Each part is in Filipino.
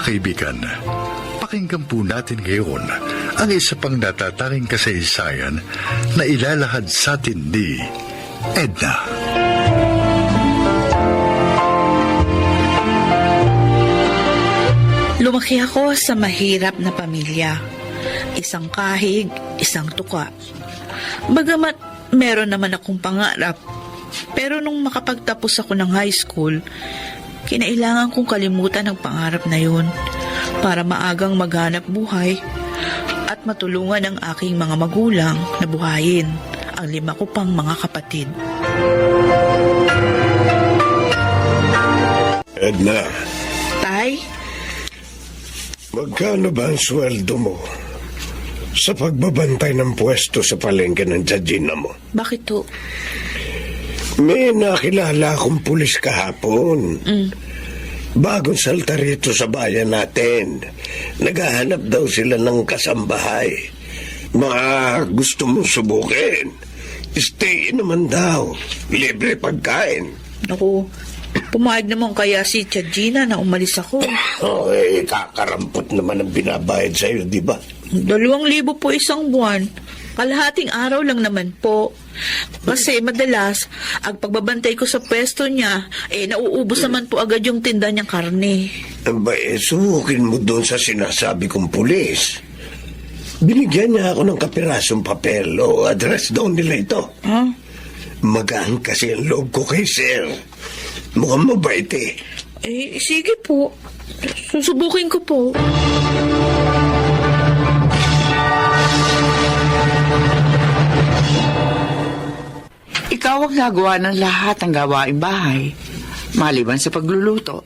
Mga kaibigan, pakinggan po natin ngayon ang isa pang natatanging kasaysayan na ilalahad sa atin ni Edna. Lumaki ako sa mahirap na pamilya. Isang kahig, isang tuka. Bagamat meron naman akong pangarap, pero nung makapagtapos ako ng high school, kinailangan kong kalimutan ang pangarap na yun para maagang maghanap buhay at matulungan ang aking mga magulang na buhayin ang 5 ko pang mga kapatid. Edna, Tay, magkano ba ang sweldo mo sa pagbabantay ng pwesto sa palengke ng Jajina mo? bakit to? May nakilala akong pulis kahapon. Bagong salta rito sa bayan natin. Naghahanap daw sila ng kasambahay. Gusto mong subukin? Stay naman daw. Libre pagkain. Naku, pumayag naman kaya si Gina na umalis ako. Kakarampot naman ang binabayad sa'yo, di ba? 2,000 po isang buwan. Kalahating araw lang naman po. Kasi madalas, ang pagbabantay ko sa pwesto niya, nauubos naman po agad yung tinda niyang karne. Subukin mo doon sa sinasabi kong pulis. Binigyan niya ako ng kapirasong papel o address daw nila ito. Huh? Magaan kasi ang loob ko kay sir. Mukhang mabait eh. Sige po. Susubukin ko po. Ikaw ang gagawa ng lahat ng gawaing bahay, maliban sa pagluluto.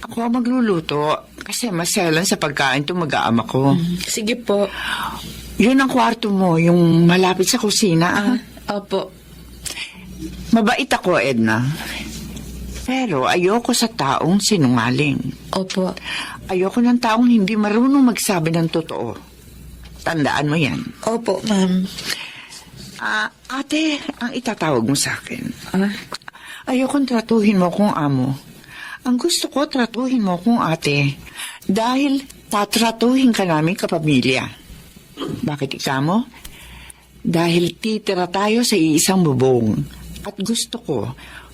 Ako ang magluluto kasi maselan sa pagkain itong mag-aama ko. Sige po. Yun ang kwarto mo, yung malapit sa kusina. Opo. Mabait ako, Edna. Pero ayoko sa taong sinungaling. Opo. Ayoko ng taong hindi marunong magsabi ng totoo. Tandaan mo yan. Opo, ma'am. Ate, ang itatawag mo sa akin. Ayokong tratuhin mo kung amo. Ang gusto ko, tratuhin mo kung ate. Dahil tatratuhin ka namin kapamilya. Bakit ika mo? Dahil titira tayo sa iisang bubong. At gusto ko,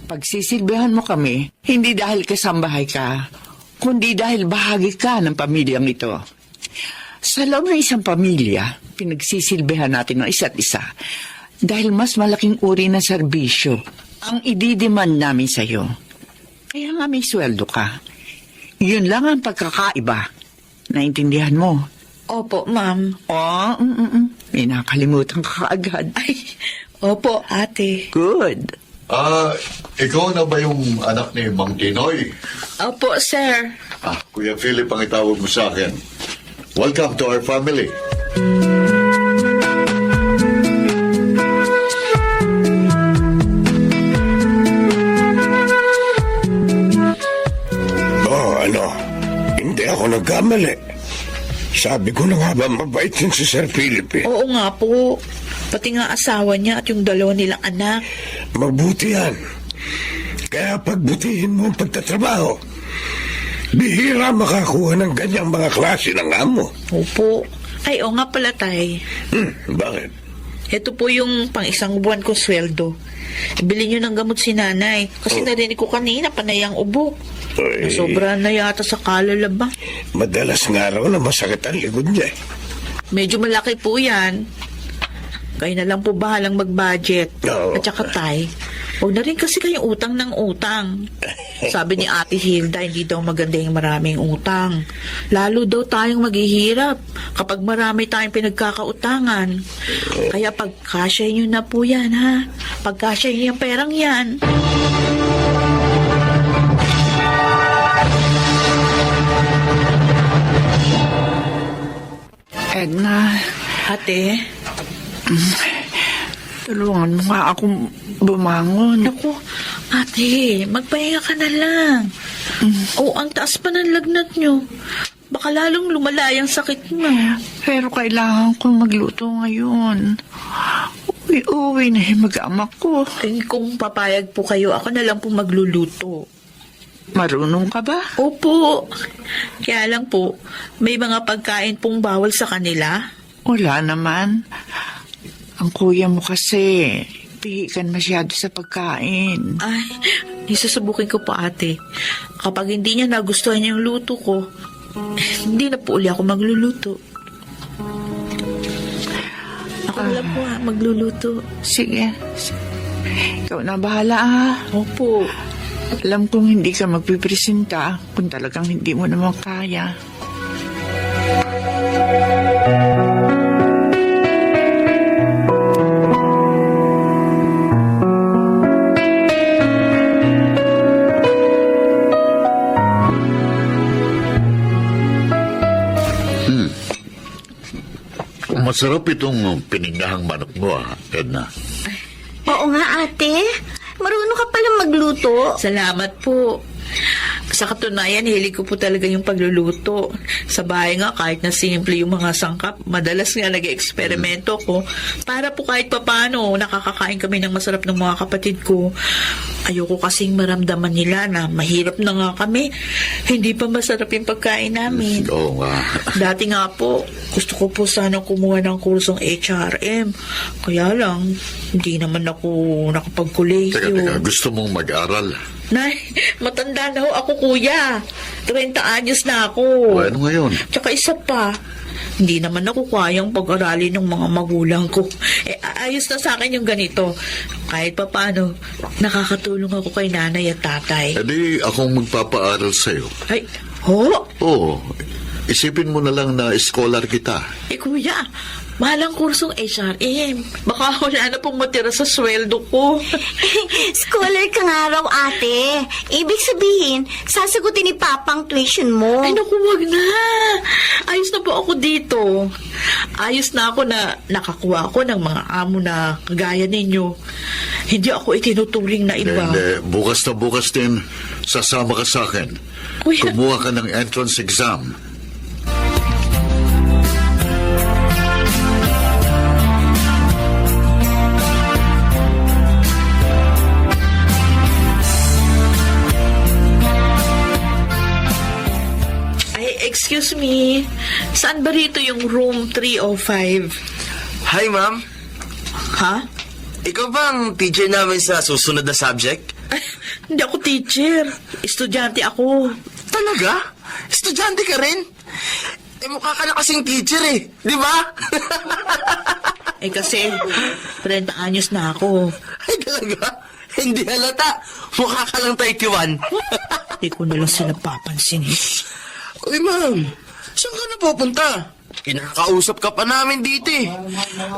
pagsisilbihan mo kami, hindi dahil kasambahay ka, kundi dahil bahagi ka ng pamilyang ito. Sa loob ng isang pamilya, pinagsisilbihan natin ng isa't isa dahil mas malaking uri ng serbisyo ang ididiman namin sa'yo. Kaya nga may sweldo ka. Yun lang ang pagkakaiba. Naintindihan mo? Opo, ma'am. May nakalimutan ka agad. Ay, opo, ate. Good. Ikaw na ba yung anak ni Mang Tinoy? Opo, sir. Kuya Philip ang itawag mo sa akin. Welcome to our family. Hindi ako nagkamali. Sabi ko na nga ba mabait yun si Sir Philip eh. Oo nga po. Pati nga asawa niya at yung 2 nilang anak. Mabuti yan. Kaya pagbutihin mo ang pagtatrabaho. Bihira makakuha ng ganyang mga klase ng amo. Opo. Ay, oo nga pala, tay. Bakit? Ito po yung pang-1 buwan ko sweldo. Ibili nyo ng gamot si nanay. Kasi narinig ko kanina, panay ang ubo. Nasobra na yata sa kalalaba. Madalas nga raw na masakit ang likod niya. Medyo malaki po yan. Kayo na lang po bahalang mag-budget. Oo. At saka tay, huwag na rin kasi kayong utang ng utang. Sabi ni Ate Hilda, hindi daw maganda yung maraming utang. Lalo daw tayong maghihirap kapag marami tayong pinagkakautangan. Kaya pagkasya nyo na po yan, ha? Pagkasya nyo yung perang yan. Edna, Ate, tulungan mo nga akong bumangon. naku, ate, magpahinga ka na lang. Ang taas pa ng lagnat nyo. Baka lalong lumala yung sakit mo. Pero kailangan kong magluto ngayon. Uwi na yung mag-amak ko. Kung papayag po kayo, ako na lang po magluluto. Marunong ka ba? Opo. Kaya lang po, may mga pagkain pong bawal sa kanila. Wala naman. Ang kuya mo kasi, pihikan masyado sa pagkain. Ay, isusubukin ko po ate. Kapag hindi niya nagustuhan yung luto ko, hindi na po uli ako magluluto. Ako na lang po magluluto. Sige. Ikaw na bahala ah. Opo. Alam kong hindi ka magpipresenta kung talagang hindi mo naman kaya. Masarap itong pinigahang manok mo, Edna. Oo nga, ate. Marunong ka pala magluto. Salamat po. Sa katunayan, hilig ko po talaga yung pagluluto. Sa bahay nga, kahit na simple yung mga sangkap, madalas nga nag-eksperimento ko. Para po kahit papano, nakakakain kami ng masarap ng mga kapatid ko. Ayoko kasing maramdaman nila na mahirap na nga kami. Hindi pa masarap yung pagkain namin. Oo nga. Dati nga po, gusto ko po sana kumuha ng kursong HRM. Kaya lang, hindi naman ako nakapag-collegio. Teka, gusto mong mag-aral? Nay, matanda na ho ako, kuya. 30 anyos na ako. O, ano ngayon? Tsaka isa pa, hindi naman ako kayang pag-aralin ng mga magulang ko. Ayos na sa akin yung ganito. Kahit pa paano, nakakatulong ako kay nanay at tatay. E di, akong magpapaaral sa'yo. Ay, ho? Oo. Isipin mo na lang na scholar kita. Kuya, mahal ang kursong HRM. Baka wala na pong matira sa sweldo ko. Scholar ka nga raw, ate. Ibig sabihin, sasagutin ni Papa ang tuition mo. Ay, naku, wag na. Ayos na po ako dito. Ayos na ako na nakakuha ako ng mga amo na kagaya ninyo. Hindi ako itinuturing na iba. Hindi, bukas na bukas din, sasama ka sa akin. Kuya. Kumuha ka ng entrance exam. Excuse me, saan ba rito yung room 305? Hi, ma'am. Ha? Ikaw ba ang teacher namin sa susunod na subject? Ay, hindi ako teacher. Estudyante ako. Talaga? Estudyante ka rin? Eh, mukha ka na kasing teacher eh. Di ba? Kasi, 30 anyos na ako. Ay, talaga? Hindi halata. Mukha ka lang 31. Hindi ko na lang sila papansin. Uy, ma'am. Saan ka na pupunta? Kinakausap ka pa namin dito eh.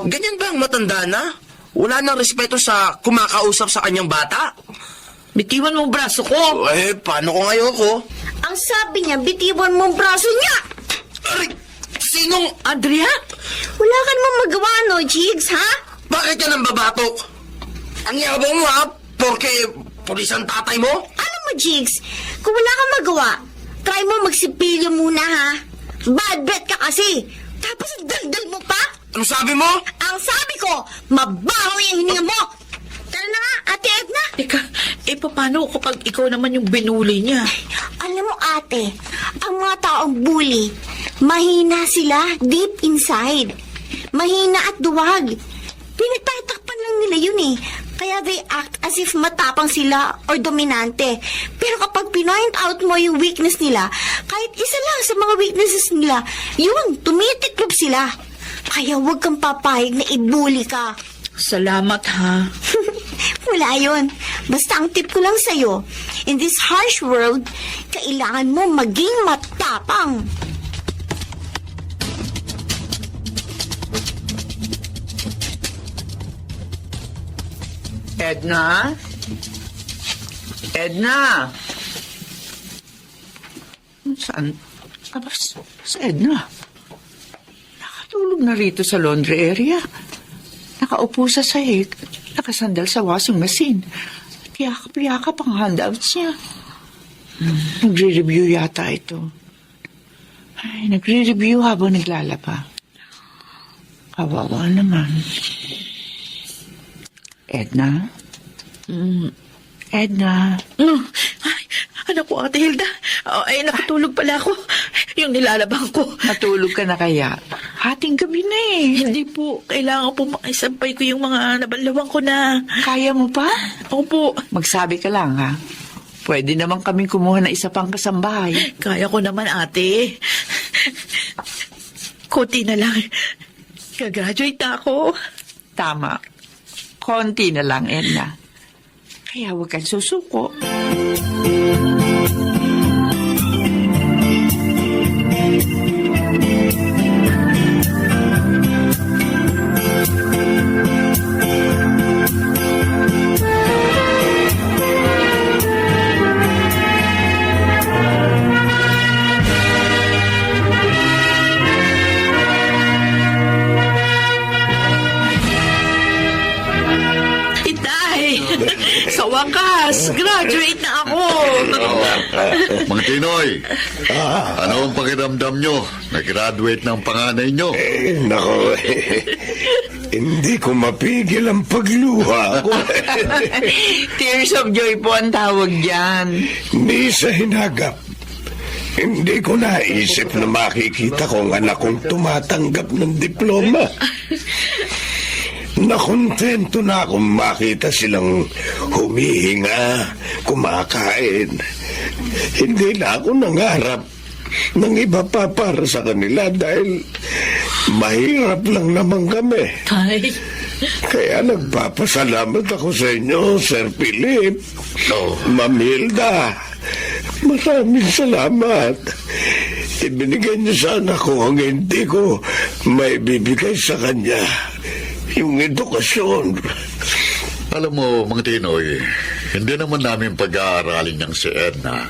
Ganyan ba ang matanda na? Wala nang respeto sa kumakausap sa kanyang bata? Bitiwan mo ang braso ko. Eh, paano kung ayoko? Ang sabi niya, bitiwan mo ang braso niya. Aray, sinong... Andrea? Wala ka namang magawa, no, Jigs, ha? Bakit ka nang babatok? Ang yabang mo ha? Porke pulis ang tatay mo? Alam mo, Jigs, kung wala kang magawa, try mo magsipilyo muna, ha? Bad breath ka kasi. Tapos daldal mo pa? Ano sabi mo? Ang sabi ko, mabaho yung hininga mo. Tara na nga, Ate Edna. Teka, paano kapag ikaw naman yung binuli niya? Alam mo, ate, ang mga taong bully, mahina sila deep inside. Mahina at duwag. Pinagtatakpan lang nila yun eh. Kaya they act as if matapang sila or dominante. Pero kapag pinoint out mo yung weakness nila, kahit isa lang sa mga weaknesses nila, yun, tumitiklop sila. Kaya huwag kang papayag na ibuli ka. Salamat, ha? Wala yun. Basta ang tip ko lang sa'yo, in this harsh world, kailangan mo maging matapang. Edna? Edna? Saan? Abas, sa Edna. Nakatulog na rito sa laundry area. Nakaupo sa sahig. Nakasandal sa washing machine. Yakap-yakap ang handouts niya. Nagre-review yata ito. Ay, nagre-review habang naglalaba. Kawawa naman. Edna? Edna? Ay, Naku, Ate Hilda. Ay, nakatulog pala ako. Yung nilalabang ko. Natulog ka na kaya? Hating gabi na eh. Hindi po. Kailangan po maisampay ko yung mga nabanlawang ko na. Kaya mo pa? Opo. Magsabi ka lang ha. Pwede naman kaming kumuha ng isa pang kasambahay. Kaya ko naman, ate. Kunti na lang. Gagraduate na ako. Tama. Konti na lang, Edna. Kaya huwag kang susuko. Itay! Sa wakas, graduate na ako. Mga Tinoy, ano ang pakiramdam nyo? Nag-graduate ng panganay nyo. Nako, hindi ko mapigil ang pagluha ko. Tears of joy po ang tawag dyan. Ni sa hinagap. Hindi ko naisip na makikita ko ang anak kong tumatanggap ng diploma. Nakontento na akong makita silang humihinga, kumakain. Hindi na ako nangarap ng iba pa para sa kanila dahil mahirap lang naman kami. Tay, Kaya nagpapasalamat ako sa inyo, Sir Philip. Ma'am Hilda, maraming salamat. Ibinigay niyo sa anak ko ang hindi ko may bibigay sa kanya. Yung edukasyon. Alam mo, mga Tinoy, hindi naman namin pag-aaralin niyang si Edna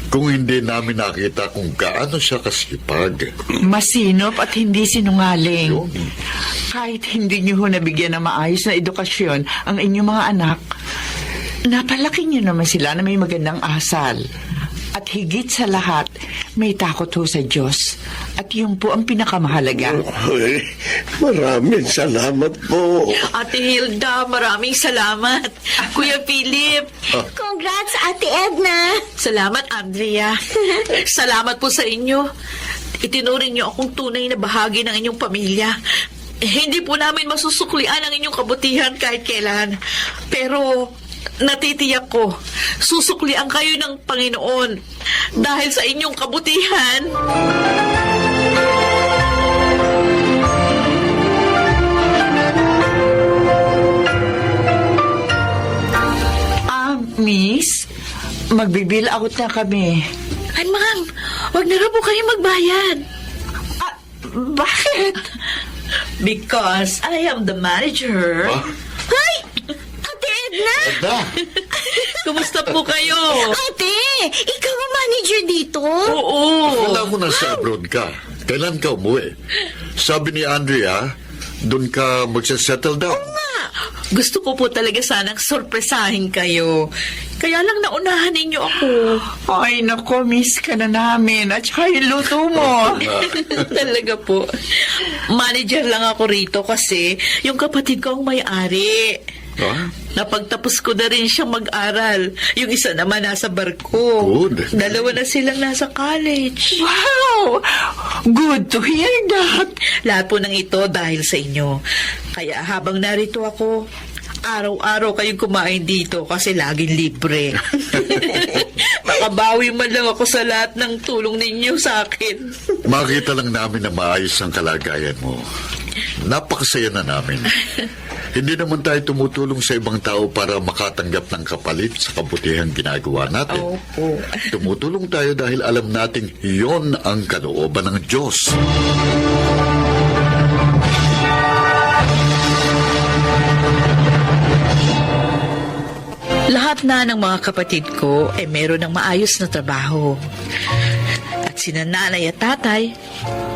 kung hindi namin nakita kung gaano siya kasipag. Masinop at hindi sinungaling. Kahit hindi niyo ho nabigyan ng maayos na edukasyon ang inyong mga anak, napalaki niyo naman sila na may magandang asal. At higit sa lahat, may takot ho sa Diyos. At yun po ang pinakamahalaga. Ay, maraming salamat po. Ate Hilda, maraming salamat. Kuya Philip. Congrats, Ate Edna. Salamat, Andrea. Salamat po sa inyo. Itinuring niyo akong tunay na bahagi ng inyong pamilya. Hindi po namin masusuklian ang inyong kabutihan kahit kailan. Pero natitiyak ko, susuklian kayo ng Panginoon dahil sa inyong kabutihan. Miss, magbibil out na kami. Ay, ma'am, wag na raw po kayo magbayad. Bakit? Because I am the manager. Hoy! Ate Edna! Edna! Kumusta po kayo? Ate! Ikaw ang manager dito? Oo. Wala mo na sa abroad ka. Kailan ka umuwi? Sabi ni Andrea, doon ka magsasettle down. Gusto ko po talaga sanang sorpresahin kayo. Kaya lang naunahan ninyo ako. Ay, nako, miss ka na namin. At saka yung luto mo. Talaga po. Manager lang ako rito kasi yung kapatid ko ang may-ari. Napagtapos ko na rin siyang mag-aral. Yung isa naman nasa barko. Good. Dalawa na silang nasa college. Wow! Good to hear that. Lahat po ng ito dahil sa inyo. Kaya habang narito ako, araw-araw kayong kumain dito kasi laging libre. Makabawi man lang ako sa lahat ng tulong ninyo sa akin. Makita lang namin na maayos ang kalagayan mo. Napakasaya na namin. Hindi naman tayo tumutulong sa ibang tao para makatanggap ng kapalit sa kabutihang ginagawa natin. Opo. Tumutulong tayo dahil alam nating iyon ang kalooban ng Diyos. Lahat na ng mga kapatid ko ay meron ng maayos na trabaho. At sina nanay at tatay,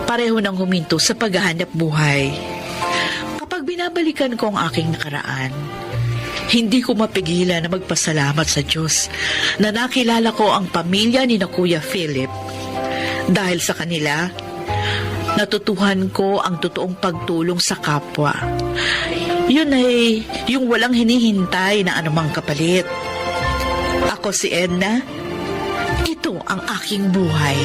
pareho nang huminto sa paghahanap buhay. Kapag binabalikan ko ang aking nakaraan, hindi ko mapigilan na magpasalamat sa Diyos na nakilala ko ang pamilya ni na Kuya Philip. Dahil sa kanila, natutuhan ko ang totoong pagtulong sa kapwa. Yun ay yung walang hinihintay na anumang kapalit. Ako si Edna, Ito ang aking buhay.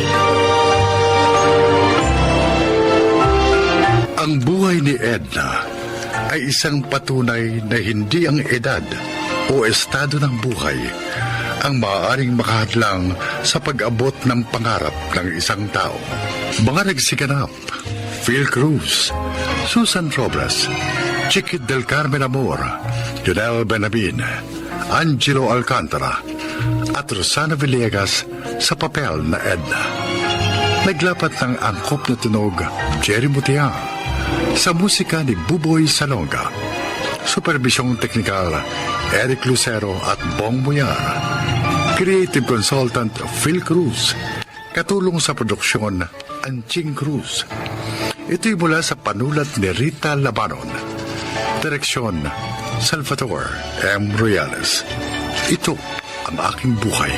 Ang buhay ni Edna ay isang patunay na hindi ang edad o estado ng buhay ang maaaring makahadlang sa pag-abot ng pangarap ng isang tao. Mga nagsiganap, Phil Cruz, Susan Robles, Chiquit del Carmen Amor, Jonel Benabin, Angelo Alcantara, at Rosana Villegas sa papel na Edna. Naglapat ng angkop na tunog, Jerry Mutia, sa musika ni Buboy Salonga. Supervisyong teknikal, Eric Lucero at Bong Muyar. Creative consultant, Phil Cruz. Katulong sa produksyon, Anching Cruz. Ito'y mula sa panulat ni Rita Labanon. Direksyon, Salvador M. Royales. Ito ang aking buhay.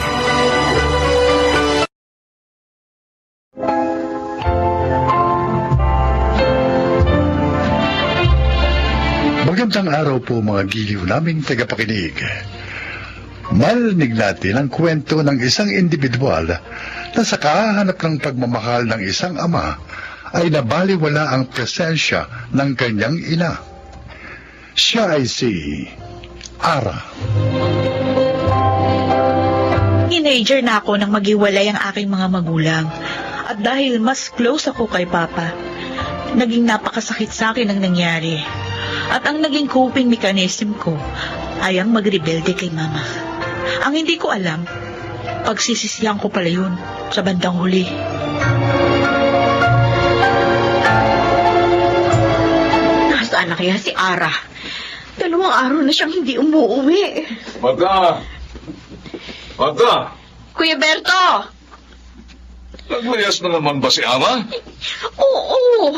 Magandang araw po mga giliw naming tagapakinig. Marinig natin ang kwento ng isang individual na sa kahahanap ng pagmamahal ng isang ama ay nabaliwala ang presensya ng kanyang ina. Siya ay si Ara. Teenager na ako nang maghiwalay ang aking mga magulang. At dahil mas close ako kay Papa, naging napakasakit sa akin ang nangyari. At ang naging coping mechanism ko ay ang magrebelde kay Mama. Ang hindi ko alam, pagsisisihan ko pala yun sa bandang huli. Nasaan na kaya si Ara? 2 araw na siyang hindi umuwi. Magda! Magda! Kuya Berto! Naglayas na naman ba si Ama? Oo!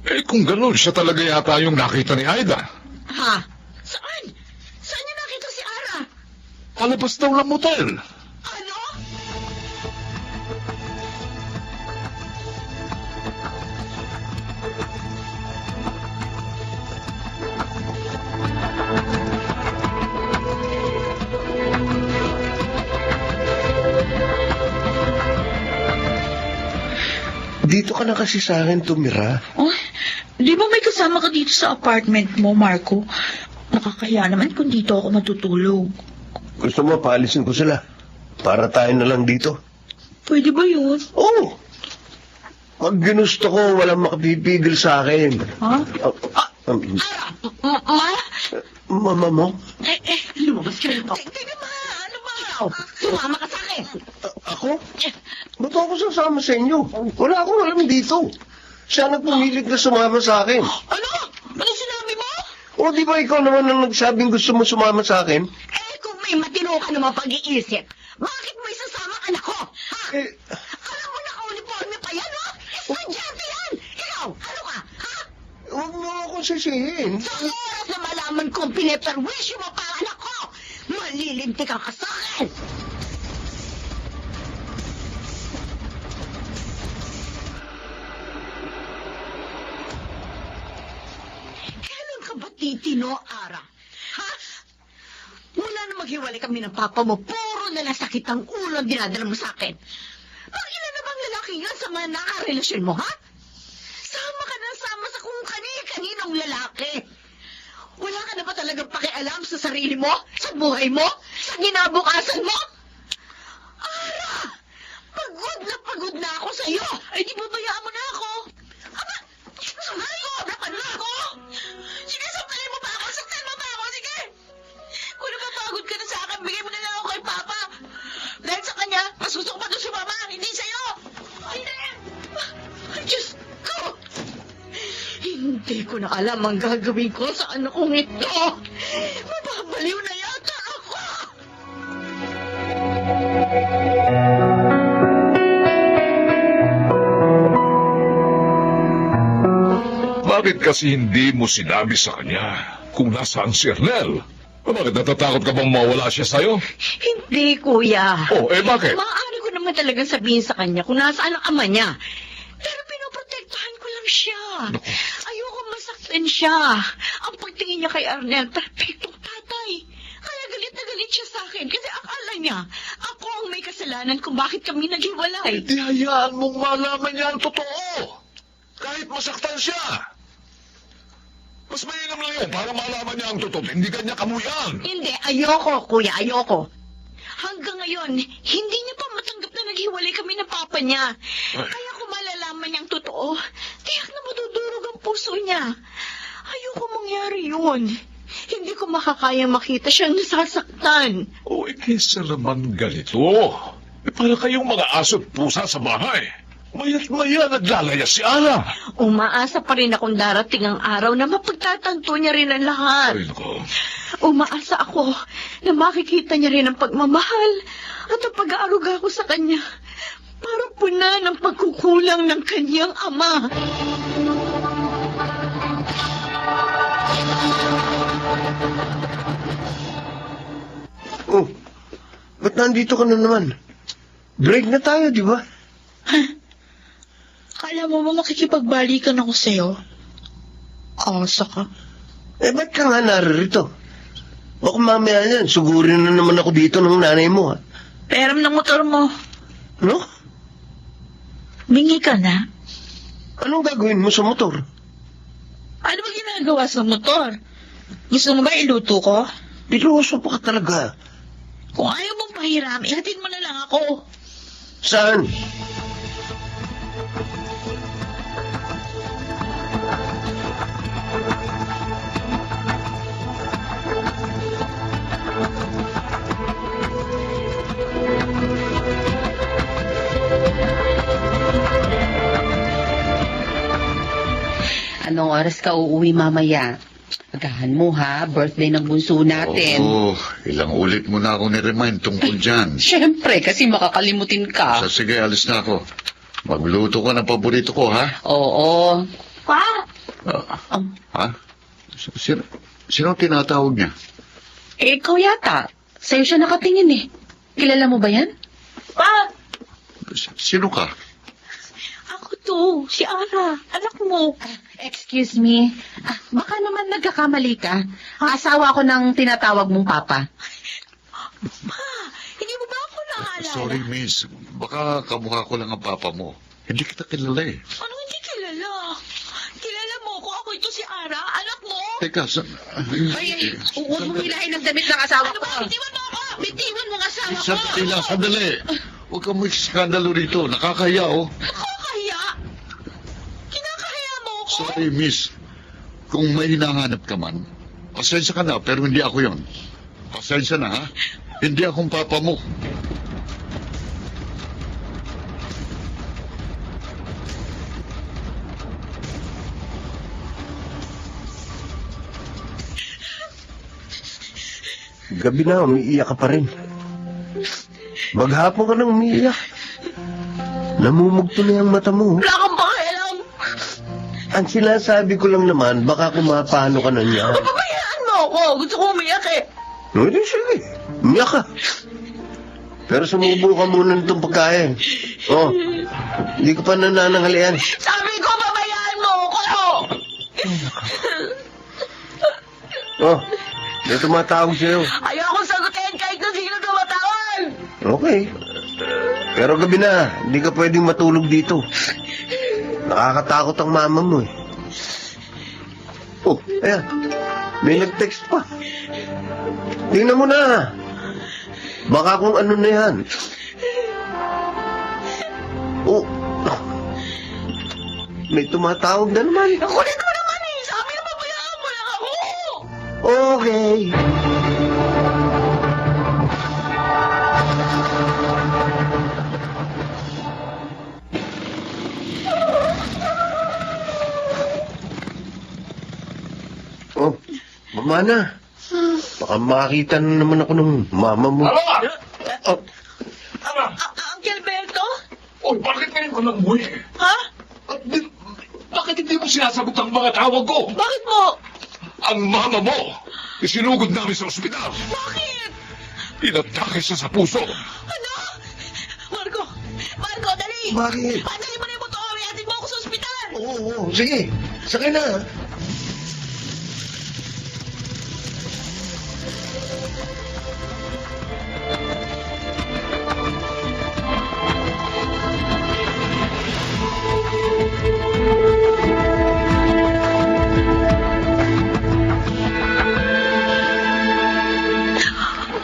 Eh kung ganun, siya talaga yata yung nakita ni Aida. Ha? Saan? Saan niya nakita si Ara? Palabas daw ng motel. Ano? Dito ka na kasi sa akin tumira. Oh, di ba may kasama ka dito sa apartment mo, Marco? Nakakaya naman kung dito ako matutulog. Gusto mo paalisin ko sila? Para tayo na lang dito. Pwede ba yun? Oo. Pag ginusto ko, walang makapipigil sa akin. Ha? Mama mo? Lumabas ka rito. Teka ma, ano ba? Sumama ka sa akin. Ako? Ba't ako sasama sa inyo? Wala akong alam dito. Siya nagpumilit na sumama sa akin. Ano? Ano sinabi mo? O di ba ikaw naman ang nagsabing gusto mo sumama sa akin? Eh, kung may matino ka naman pag-iisip, bakit mo isasama ang anak ko? Ha? Eh, Alam mo naka-uniforme pa yan, no? Estudyante yan! Ikaw, ano ka? Ha? huwag mo akong sisihin. Sa oras na malaman kong piniperwisyo mo pa ang anak ko, malilintik ka sa akin! Kailan ka ba titino, Ara? Ha? Mula na maghiwalay kami ng papa mo, puro na lang sakit ang ulo ang dinadala mo sa akin. Ilan na bang lalaki yan sa mga nakarelasyon mo, ha? Sama ka na sama sa kung kani-kaninong lalaki. Wala ka na ba talagang pakialam sa sarili mo? Sa buhay mo? Sa ginabukasan mo? Ara! Pagod na ako sa iyo. Ay, di babayaan mo na ako. Aba! Ay, napan na ako! Sige, saktalin mo pa ako! Saktalin mo pa ako! Sige! Kung napapagod ka na sa akin, bigay mo na lang ako kay Papa. Dahil sa kanya, mas gusto ko pa doon si Mama, hindi sa'yo! Ay, ay, Diyos ko! Hindi ko na alam ang gagawin ko sa anak kong ito. Mababaliw na yata ako. Bakit kasi hindi mo sinabi sa kanya kung nasaan si Ernel? Bakit natatakot ka bang mawala siya sa'yo? Hindi, kuya. Oh, eh bakit? Maaari ko naman talagang sabihin sa kanya kung nasaan ang ama niya. Pero pinoprotektahan ko lang siya. Ayoko masaktan siya. Ang pagtingin niya kay Arnel, perfectong tatay. Kaya galit na galit siya sa akin kasi akala niya ako ang may may kasalanan kung bakit kami naghiwalay. Di hayaan mong malaman niya ang totoo. Kahit masaktan siya. Mas mainam lang yun para malaman niya ang totoo. Hindi kanya kamuyan. Hindi, ayoko, kuya, ayoko. Hanggang ngayon, hindi niya pa matanggap na naghiwalay kami ng papa niya. Kaya kung malalaman niyang totoo, tiyak na madudurog ang puso niya. Ayoko mangyari yun. Hindi ko makakaya makita siyang nasasaktan. O kesa naman ganito. Para kayong mga aso't pusa sa bahay. Maya't maya naglalaya si Ana. Umaasa pa rin akong darating ang araw na mapagtatanto niya rin ang lahat. Ay, nako. Umaasa ako na makikita niya rin ang pagmamahal at ang pag-aaruga ko sa kanya para puna ng pagkukulang ng kanyang ama. Oh, ba't nandito ka na naman? Break na tayo, di ba? Kala mo ba makikipagbalikan ako sa'yo? Asa ka. Eh, ba't ka nga naririto? Baka mamaya yan, sugurin na naman ako dito ng nanay mo, ha? Peram ng motor mo. No? Bingi ka na. Anong gagawin mo sa motor? Ano ba ginagawa sa motor? Gusto mo ba iluto ko? Piloso pa ka talaga. Kung ayaw mong pahiram, ihatid mo na lang ako. Saan? Anong oras ka uuwi mamaya? Agahan mo ha, birthday ng bunso natin. Oo, ilang ulit mo na ako ni-remind tungkol dyan. Siyempre, kasi makakalimutin ka. Sige, alis na ako. Magluto ka ng paborito ko, ha? Oo. Pa! Ha? Sino tinatawag niya? Eh, ikaw yata. Sa'yo siya nakatingin eh. Kilala mo ba yan? Pa! Sino ka? Ako to, si Ara, anak mo. Excuse me. Baka naman nagkakamali ka. Ang asawa ko ng tinatawag mong papa. Pa, hindi mo ba ako naalala? Sorry, miss. Baka kamukha ko lang ang papa mo. Hindi kita kilala eh. Ano hindi kilala? Kilala mo ko, ako ito si Ara, anak mo. Teka, Ay, huwag mong hilahin ang damit ng asawa Ano ko. ba, bitiwan mo ako! Bitiwan mo ang asawa ko! Sandali. Huwag kang may skandalo rito. Nakakahiya, oh. Nakakahiya! Kinakahiya mo ako! Sorry, miss. Kung may hinahanap ka man, pasensya ka na, pero hindi ako yon. Pasensya na, ha? Hindi akong papa mo. Gabi na, umiiyak ka pa rin. Maghapon ka nang umiiyak. Namumugto na yung mata mo. Wala kang pakialam! Ang sinasabi ko lang naman, baka kumapano ka na niya. Pabayaan mo ako! Gusto ko umiyak eh! Hindi, sige. Umiyak ka. Pero sumubo ka muna nitong pagkain. Oh, hindi ka pa nanananghalian. Sabi ko, pabayaan mo ako! Oh, may tumatawag sa'yo. Ayoko sagutin kahit na sino tumatawan! Okay. Pero gabi na, hindi ka pwedeng matulog dito. Nakakatakot ang mama mo eh. Oh, ayan. May nag-text pa. Tingnan mo na. Baka kung ano na yan. Oh. May tumatawag na naman. Ang kulit mo naman eh! Sabi na pabayaan mo lang ako! Okay. Oh, mama na. Baka makakita na naman ako ng mama mo. Oh, Uncle Berto? Oy, bakit ngayon ka nang umuwi? Ha? Bakit hindi mo sinasagot ang mga tawag ko? Bakit mo? Ang mama mo, isinugod namin sa ospital. Bakit? Inatake siya sa puso. Ano? Marco! Marco, dali! Bakit? Padali mo na yung motor! Ihatid mo ako sa ospital! oo. Sige, sakay na.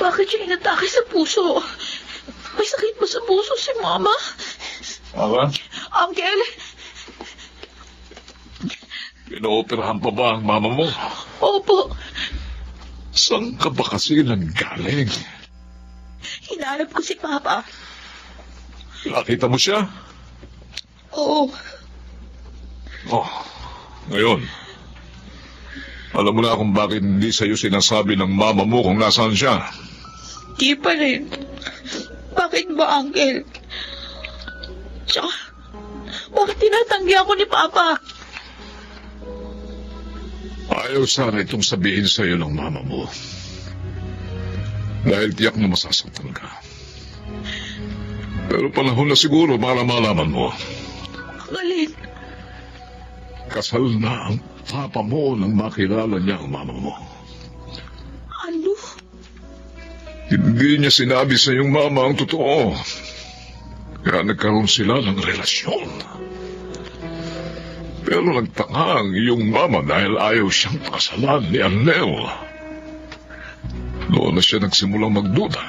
Bakit siya inatake sa puso? May sakit ba sa puso si Mama? Aba, Uncle, pinooperahan pa ba ang mama mo? opo. Saan ka ba kasi nanggaling? Hinanap ko si Papa. Nakita mo siya? Oo. Oh, ngayon. Alam mo na kung bakit hindi sa'yo sinasabi ng mama mo kung nasaan siya. Di pa rin. Bakit ba, Uncle? Tsaka, bakit tinatanggi ako ni Papa? Ayaw sana itong sabihin sa'yo ng mama mo. Dahil tiyak na masasaktan ka. Pero panahon na siguro para malaman mo. Alin? Kasal na ang papa mo nang makilala niya ang mama mo. Ano? Hindi niya sinabi sa iyong mama ang totoo. Kaya nagkaroon sila ng relasyon. Pero nagtaka ang iyong mama dahil ayaw siyang pakasalan ni Arnel. Doon na siya nagsimulang magduda.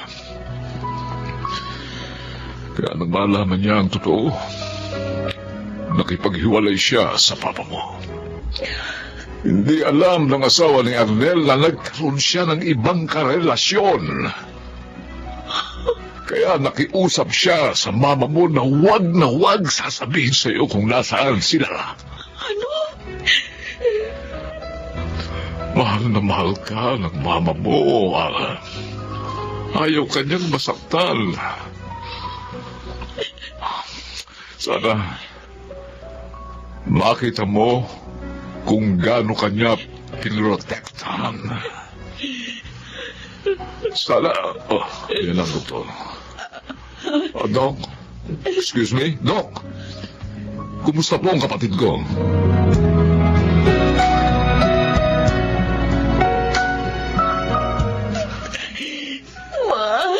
Kaya nang malaman niya ang totoo, nakipaghiwalay siya sa papa mo. Hindi alam ng asawa ni Arnel na nagkaroon siya ng ibang karelasyon. Kaya nakiusap siya sa mama mo na wag sasabihin sa iyo kung nasaan sila. Ano? Mahal na mahal ka ng mama mo, Alan. Ayaw kanyang masaktan. Sana makita mo kung gaano kanya pinrotektahan. Sana, yan ang doktor. Doc, excuse me, Doc. Kumusta po ang kapatid ko? Ma,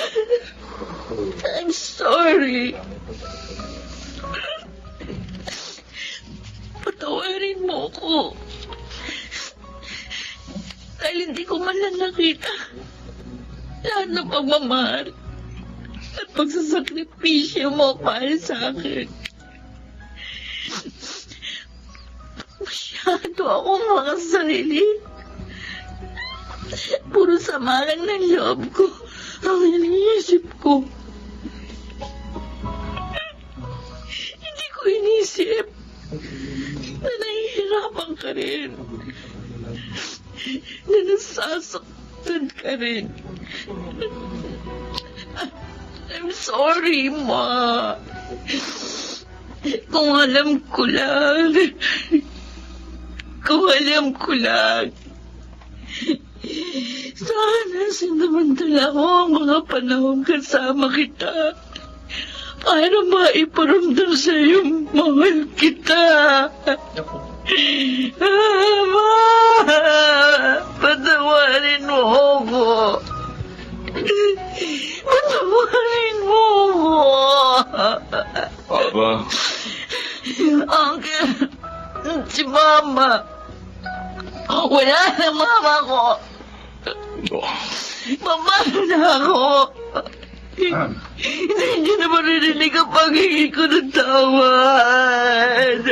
I'm sorry. Patawarin mo ko. Dahil hindi ko man lang nakita lahat ng pagmamahal at pagsasakripisyo mo para sa akin. Masyado akong makasarili. Puro sama lang ng loob ko ang iniisip ko. Hindi ko inisip na nahihirapan ka rin. Na nasasaktan ka rin. I'm sorry, Ma. Kung alam ko lang. Sana sinamantala ko ang mga panahon kasama kita. Para maiparamdam sa iyong mahal kita. Ma! Patawarin mo ako. Patawarin mo ako. Aba, Uncle, si Mama. Wala na Mama ko. Mamalo na ako. Hindi niyo na maririnig ang paghingi ko ng tawad.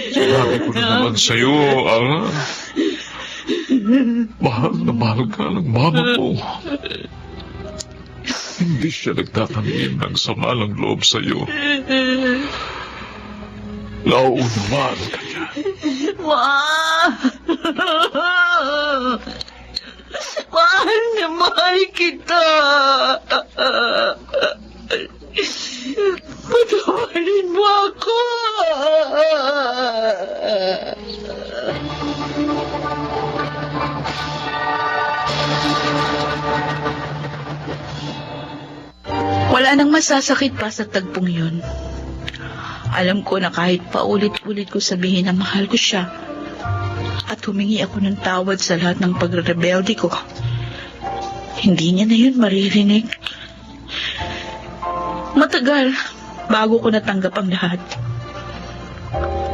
sinabi ko na naman sa'yo, Alan. Mahal na mahal ka ng mama mo. Hindi siya nagtatanim ng sama ng loob sa'yo. Nauunawaan ka niya. Ma! Mahal na mahal kita! Patawarin mo ako! Wala nang masasakit pa sa tagpong yun. Alam ko na kahit paulit-ulit ko sabihin na mahal ko siya at humingi ako ng tawad sa lahat ng pagrebelde ko, hindi niya na yun maririnig. Matagal bago ko natanggap ang lahat.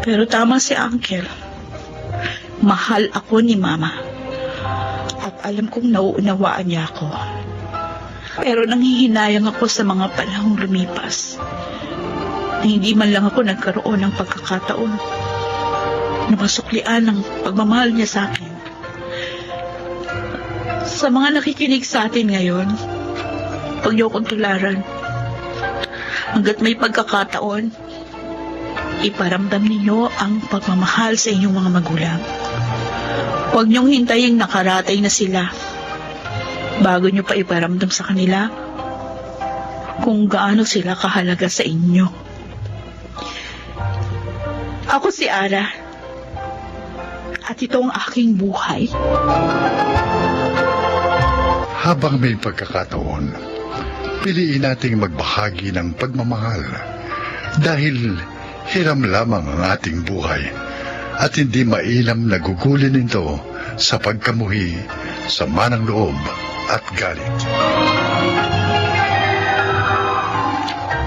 Pero tama si Uncle. Mahal ako ni Mama. At Alam kong nauunawaan niya ako. Pero nanghihinayang ako sa mga panahong lumipas. Na hindi man lang ako nagkaroon ng pagkakataon na masuklian ng pagmamahal niya sa akin. Sa mga nakikinig sa atin ngayon, huwag niyo akong tularan. Hanggat may pagkakataon, iparamdam ninyo ang pagmamahal sa inyong mga magulang. Huwag niyong hintayin nakaratay na sila bago niyo pa iparamdam sa kanila kung gaano sila kahalaga sa inyo. Ako si Ara, at ito ang aking buhay. Habang may pagkakataon, piliin nating magbahagi ng pagmamahal dahil hiram lamang ang ating buhay at hindi mainam na gugulin ito sa pagkamuhi, sama ng loob at galit.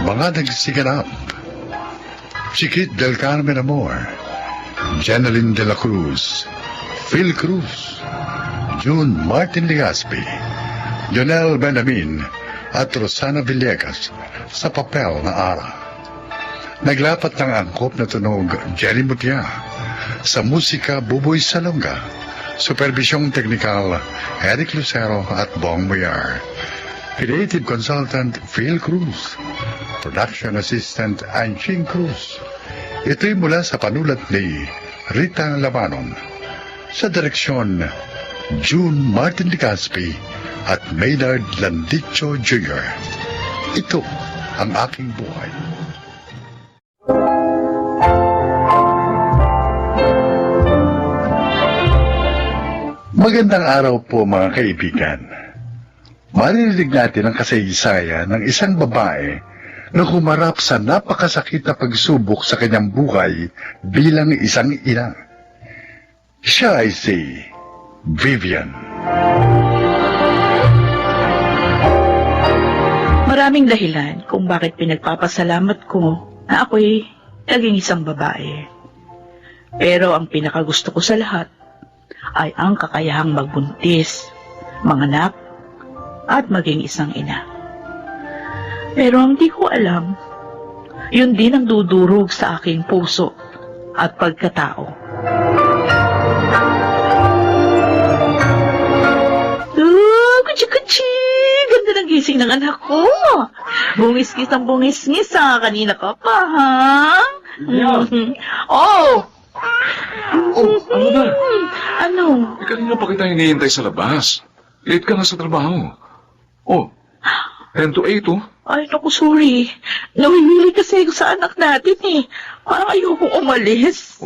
Mga nagsiganap: si Kit del Carmen Amor, Jeneline de la Cruz, Phil Cruz, June Martin Legaspi, Jonel Benjamin at Rosana Villegas sa papel na Ara. Naglapat ng angkop na tunog Jerry Mutia, sa musika Buboy Salonga, supervisyong teknikal Eric Lucero at Bong Muyar, creative consultant Phil Cruz, production assistant Anching Cruz. Ito'y mula sa panulat ni Rita Labanon, sa direksyon June Martin Legaspi at Maynard Landicho Jr. Ito ang aking buhay. Magandang araw po mga kaibigan. Maririnig natin ang kasaysayan ng isang babae na humarap sa napakasakit na pagsubok sa kanyang buhay bilang isang ina. Siya ay si Vivian. Maraming dahilan kung bakit pinagpapasalamat ko na ako'y naging isang babae. Pero ang pinakagusto ko sa lahat ay ang kakayahang magbuntis, manganak, at maging isang ina. Pero hindi ko alam, yun din ang dudurog sa aking puso at pagkatao. Kutsi-kutsi! Ganda ng gising ng anak ko. Bungis-ngis ang bungis-ngis ha. Kanina ka pa, ha? Oh! Ano ba? Ano? Kanina pa kita hinihintay sa labas. Late ka na sa trabaho. 10 to 8, oh. Ay, naku, sorry. Namimili kasi ako sa anak natin eh. Parang ayoko umalis.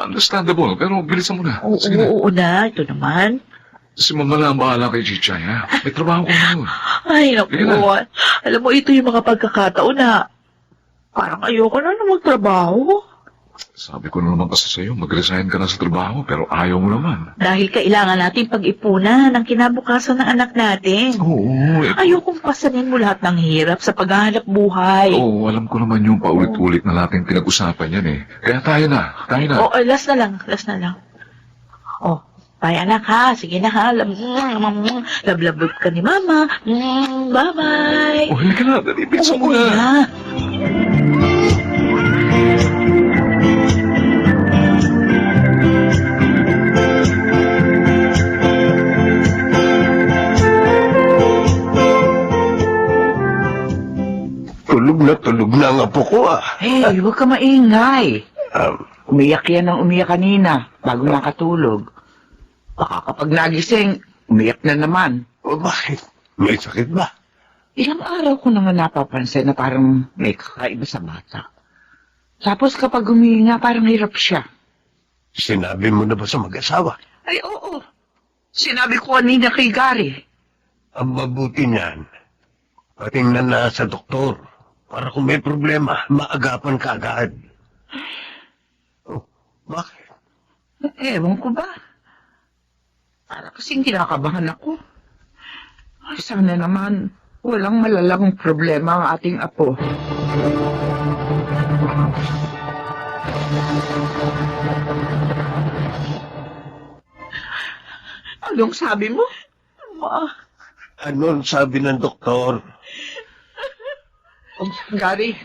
Understandable, pero bilisan mo na. Sige na. Oo na, ito naman. Si Mama na ang bahala kay Chichay, ha? May trabaho ko ngayon. Ay, naku. Sige na. Alam mo, ito yung mga pagkakataon na parang ayoko na magtrabaho. Sabi ko na naman kasi sa'yo, mag-resign ka na sa trabaho, pero ayaw mo naman. Dahil kailangan natin pag-ipunan ng kinabukasan ng anak natin. Oo, Ayokong pasanin mo lahat ng hirap sa paghahanap buhay. Oo, alam ko naman yung paulit-ulit na natin pinag-usapan yan eh. Kaya tayo na. Last na lang. Bye anak ha, sige na ha. Lablabog ka ni mama. Bye-bye. Halika na, dali, bilisan mo Oo na. na. Tulog na ang apo ko ah. Hey, huwag ka maingay. Umiyak yan ng umiyak kanina bago nakatulog. Baka kapag nagising, umiyak na naman. Bakit? May sakit ba? Ilang araw ko na nga napapansin na parang may kakaiba sa bata. Tapos kapag humihinga, parang hirap siya. Sinabi mo na ba sa mag-asawa? Ay, oo. Sinabi ko kanina kay Gary. Ang mabuti niyan, patingnan na sa doktor para kung may problema, maagapan ka agad. Bakit? Ewan ko ba? Para kasing kinakabahan ako. Ay, sana naman walang malalang problema ang ating apo. Anong sabi mo? Ma, Ano ang sabi ng doktor? Gary,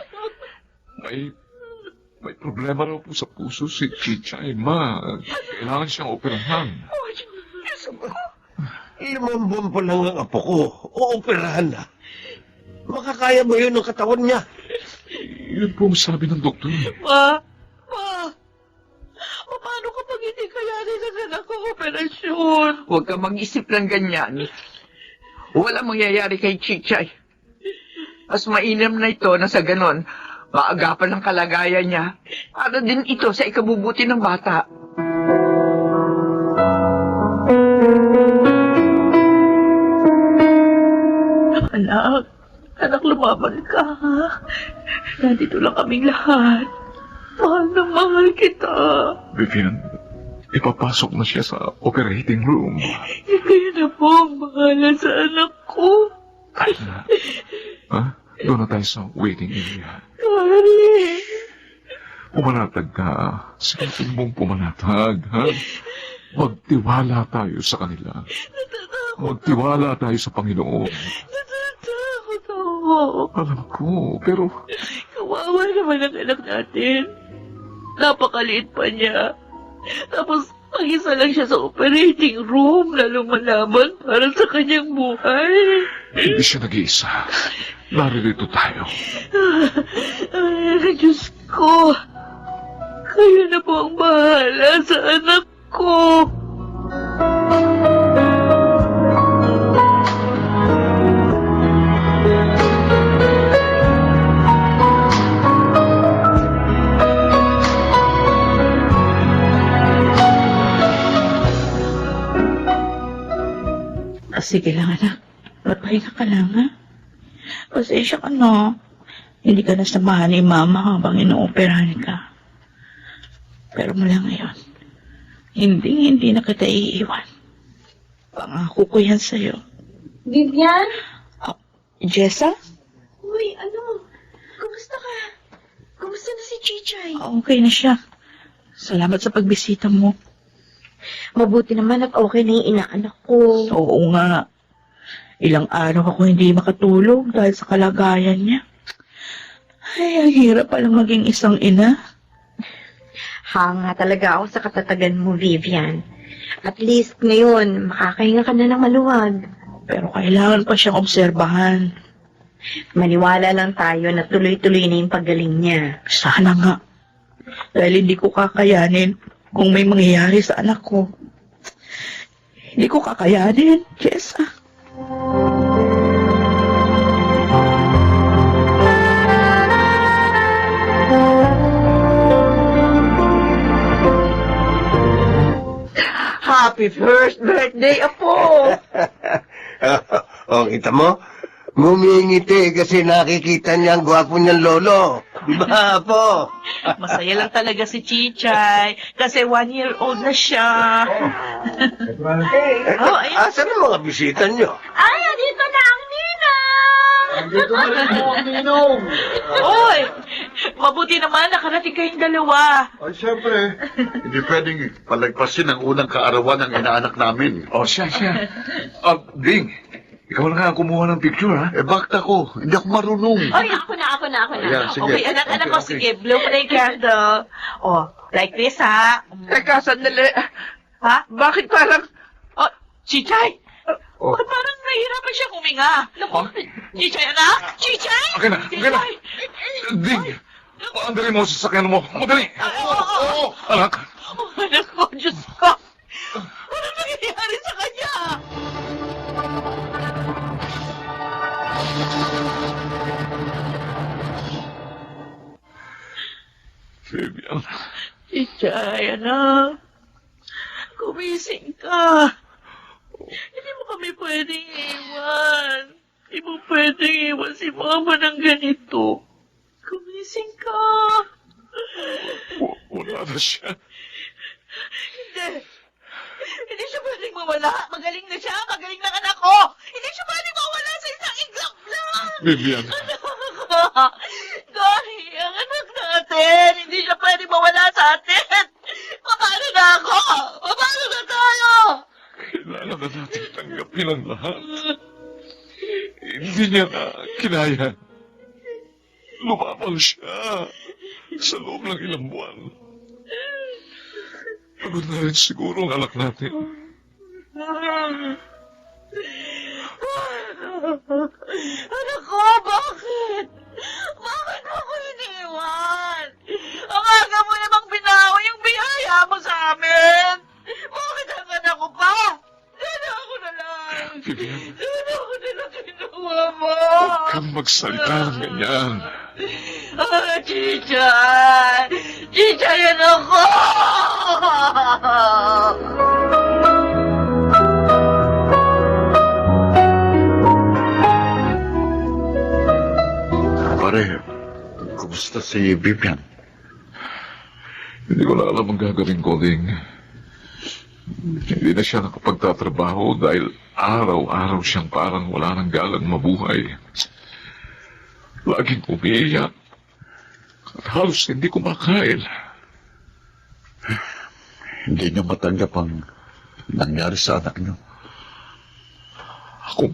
May problema raw po sa puso si Chichay, ma. Kailangan siyang operahan. 5 buwan pa lang ang apo ko. Ooperahan na. Makakaya mo yun ang katawan niya. Yun po ang sabi ng doktor. Ma, paano kapag hindi kayanin ng anak ko operasyon? huwag ka mag-isip ng ganyan. Walang mangyayari kay Chichay. Mas mainam na ito na sa ganon, maagapan ang kalagayan niya. Para din ito sa ikabubuti ng bata. Anak, lumaban ka, ha? Nandito lang kaming lahat. Mahal na mahal kita. Vivian, ipapasok na siya sa operating room. Kayo na po ang bahala sa anak ko. Tayo na. Ha? Doon na tayo sa waiting area. Kari. Pumanatag ka. Sikapin mong pumanatag, ha? Magtiwala tayo sa kanila. Magtiwala tayo sa Panginoon. Natatakot ako. Alam ko, pero Kawawa naman ang anak natin. Napakaliit pa niya. Tapos, mag-isa lang siya sa operating room, lalong malaman para sa kanyang buhay. hindi siya nag-iisa. Naririto tayo. Ay, Diyos ko. Kayo na po ang bahala sa anak ko. Sige lang, anak. Magpahinga ka lang, ha? Pasensya ka na. Hindi ka nasamahan ni Mama habang inooperahan ka. Pero mula ngayon, hindi na kita iiwan. Pangako ko yan sa'yo. Vivian? Jessa? Uy, ano? Kumusta ka? Kumusta na si Chichay? Okay na siya. Salamat sa pagbisita mo. Mabuti naman at okay na yung inaanak ko. Oo nga. Ilang araw ako hindi makatulog dahil sa kalagayan niya. Ay, ang hirap palang maging isang ina. Hanga talaga ako sa katatagan mo, Vivian. At least ngayon, makakahinga ka na ng maluwag. Pero kailangan pa siyang obserbahan. Maniwala lang tayo na tuloy-tuloy na yung paggaling niya. Sana nga. Dahil hindi ko kakayanin kung may mangyayari sa anak ko. Hindi ko kakayanin, Jessa. Happy first birthday, Apo! Kita mo? Ngumingiti kasi nakikita niya ang gwapo niyang lolo. Di ba, Apo? Masaya lang talaga si Chichay kasi 1-year-old na siya. Ayun. Asan ang mga bisita niyo? Ay, dito na ang ninang! Oy! Mabuti naman nakarating kayong dalawa. Ay, siyempre. Hindi pwedeng palagpasin ang unang kaarawan ng inaanak namin. Oh, siya. Bing, ikaw na nga kumuha ng picture, ha? Eh, bakit ako? Hindi ako marunong. Ay, ako na. Ayan, sige. Okay, anak ko, sige. Blow play candle. Oh, like this, ha? Teka, sandali. Ha? Bakit parang... Oh, Chichay! Oh. Ba't parang nahihirapan siya huminga? Chichay, anak! Chichay! Okay na. Chichay! Bing, paandarin mo sa sakyan mo. Madali. Oo. Anak. Oh, anak ko, Diyos ko! Ano nangyayari sa kanya? Vivian. Chichay, anak. Kumising ka. Hindi mo kami pwedeng iwan. Hindi mo pwedeng iwan si Mama ng ganito. Kumising ka. Wala na siya. Hindi. Hindi siya pwedeng mawala. Magaling na siya. Magaling ng anak ko. Hindi siya pwedeng mawala sa isang iglap lang. Vivian. Gary, ang anak natin. Hindi siya pwedeng mawala sa atin. Paano na ako? Paano na tayo? Kailangan na natin tanggapin ang lahat. Hindi niya na kinaya. Lumapang siya sa loob ng ilang buwan. Pagod na rin siguro ang anak natin. Anak ko, bakit? Bakit ako iniwan? Ang aga mo namang binawa yung biyaya mo sa amin. Bakit ang anak ko pa? Sana ako na lang. Vivian, Sana ako na lang ginawa mo. huwag kang magsalita ng ganyan. Chichay! Chichay, yan ako! Pare, kumusta si Vivian? Hindi ko na alam ang gagawin ko, Ding. Hindi na siya nakapagtatrabaho dahil araw-araw siyang parang wala nang galang mabuhay. Laging umiiyak at halos hindi kumakain. Hindi niyo matanggap ang nangyari sa anak niyo. Ako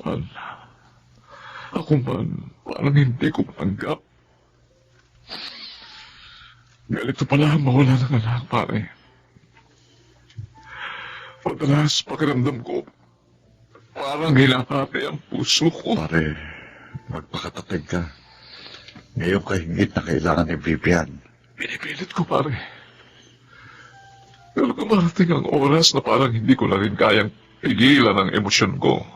man, parang hindi ko matanggap. Ganito pala ang mawala ng anak, pare. Madalas pakiramdam ko, parang hinahati ang puso ko. Pare, magpakatatag ka. Ngayon ka higit na kailangan ni Vivian. Pinipilit ko, pare. Pero kumarating ang oras na parang hindi ko na rin kayang pigilan ang emosyon ko.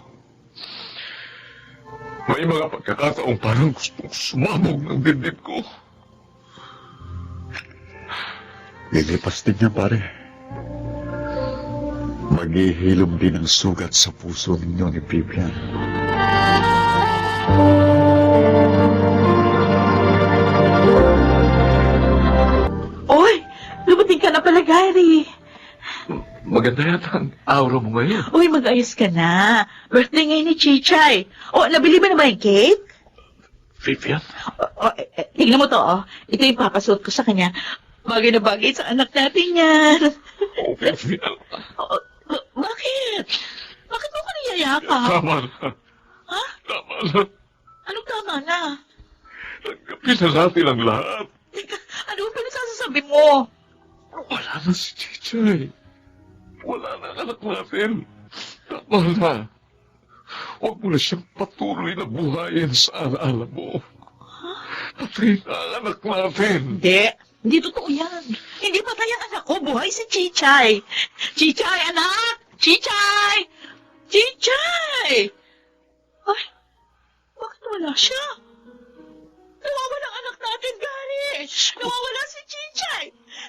May mga pagkakataong parang gustong sumabog ng dibdib ko. Lilipas din niya, pare. Maghihilom din ang sugat sa puso ninyo ni Vivian. Oy, dumating ka na pala, Gary. Maganda yata ang aura mo ngayon. Uy, mag-ayos ka na. Birthday ngayon ni Chichay. O, nabili mo na ba yung cake? Vivian? Tignan mo to, oh. Ito yung papasuot ko sa kanya. Bagay na bagay sa anak natin yan. Oh, Vivian. Bakit? Bakit mo ko niyayakap? Tama na. Ha? Tama na. Anong tama na? Tanggapin na natin ang lahat. Teka, ano ba pinagsasabi mo? Wala na si Chichay. Wala na ang anak natin. Tama na. Huwag mo na siyang patuloy na buhayin sa alaala mo. Patay na ang anak natin. Hindi totoo yan. Hindi patay ang anak ko. Buhay si Chichay. Chichay, anak! Chichay! Chichay! Ay, bakit wala siya? Nawawala ang anak natin, Gary. Nawawala si Chichay.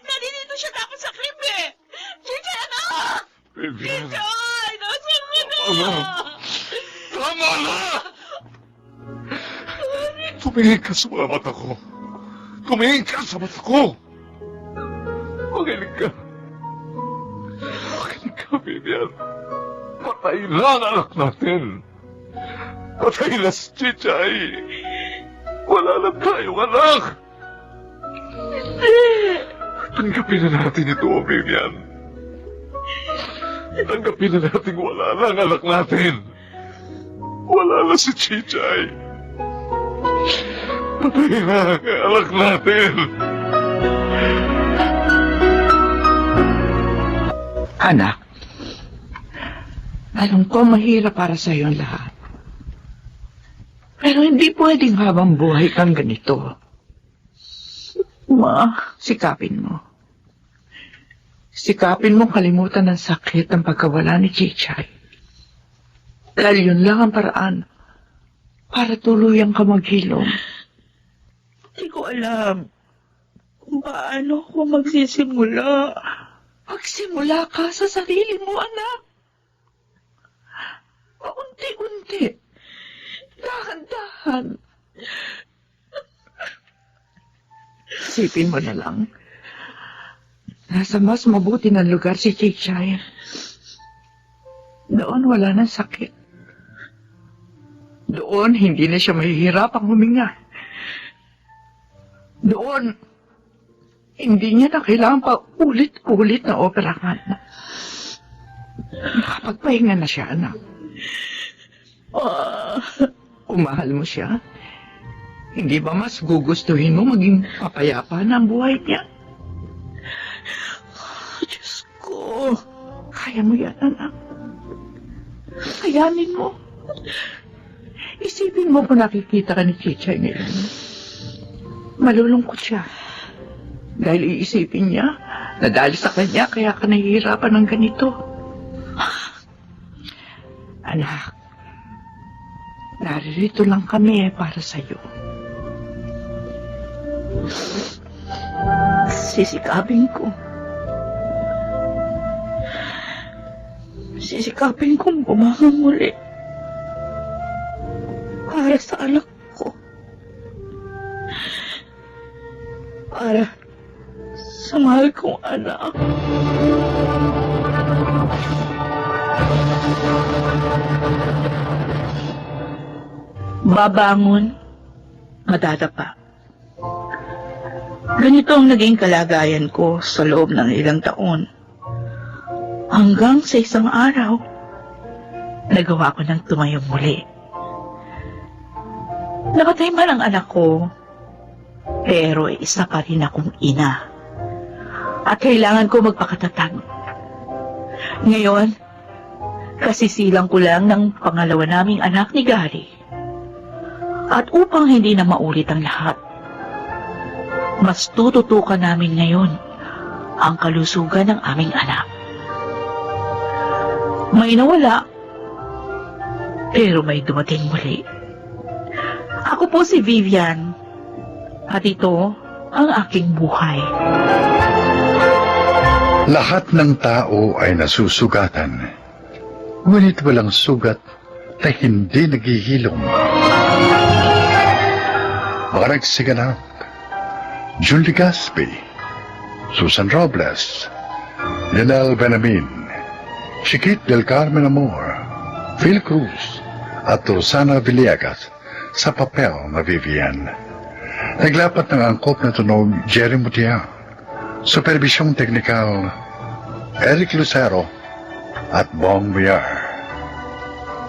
Nandito siya dapat sa kribe. Chichay, anak! Vivian. Chichay! Nasaan ka na? Tama. Tama na! Tumingin ka sa mga mata ko. Tumingin ka sa mata ko. Makinig ka. Makinig ka, Vivian. Patay na ang anak natin. Patay na si Chichay. Wala na tayong anak. Tanggapin na natin ito, Vivian. Tanggapin na natin wala na ang anak natin. Wala na si Chichay. Patay na ang anak natin. Anak, alam ko mahirap para sa ang lahat. Pero hindi pwedeng habang buhay kang ganito. Ma, sikapin mo. Sikapin mo kalimutan ng sakit ng pagkawala ni Chichay. Dahil yun lang ang paraan para tuluyang ka maghilom. Hindi ko alam kung paano ako magsisimula. Magsimula ka sa sarili mo, anak. Paunti-unti. Dahan-dahan. Isipin mo na lang. Nasa mas mabuti ng lugar si Chichay. Doon wala ng sakit. Doon hindi na siya mahihirapang huminga. Doon hindi niya na kailangan pa ulit-ulit na operahan. Nakapagpahinga na siya, anak. Kung mahal mo siya, hindi ba mas gugustuhin mo maging papayapa na ang buhay niya? Diyos ko. Kaya mo yan, anak. Kayanin mo. Isipin mo kung nakikita ka ni Chichay ngayon. Malulungkot siya. Dahil iisipin niya na dahil sa kanya kaya ka nahihirapan ng ganito. Anak, naririto lang kami para sa'yo. Sisikapin ko. Sisikapin kong bumangon muli. Para sa anak ko. Para sa mahal kong anak. Babangon, madadapa. Ganito ang naging kalagayan ko sa loob ng ilang taon. Hanggang sa isang araw, nagawa ko ng tumayo muli. Nakatay man ang anak ko, pero isa pa rin akong ina. At kailangan ko magpakatatag. Ngayon, kasisilang ko lang ng pangalawa naming anak ni Gary. At upang hindi na maulit ang lahat, mas tututukan namin ngayon ang kalusugan ng aming anak. May nawala, pero may dumating muli. Ako po si Vivian, at ito ang aking buhay. Lahat ng tao ay nasusugatan, ngunit walang sugat na hindi naghihilom. Mga nagsiganap, June Legaspi, Susan Robles, Lionel Benamin, Chiquit del Carmen Amor, Phil Cruz, at Rosana Villegas sa papel na Vivian. Naglapat ng angkop na tunog Jerry Mutia, supervisyong teknikal Eric Lucero at Bong Villar.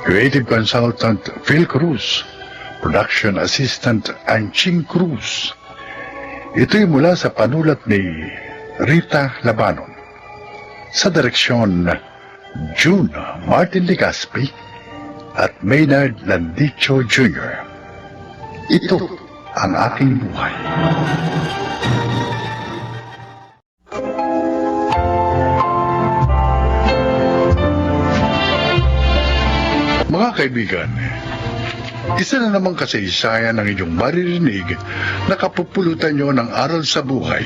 Creative Consultant Phil Cruz, Production Assistant Anching Cruz. Ito'y mula sa panulat ni Rita Labanon. Sa direksyon June Martin Legaspi at Maynard Landicho Jr. Ito ang aking buhay. Mga kaibigan, isa na namang kasaysayan ang inyong maririnig na kapupulutan nyo ng aral sa buhay.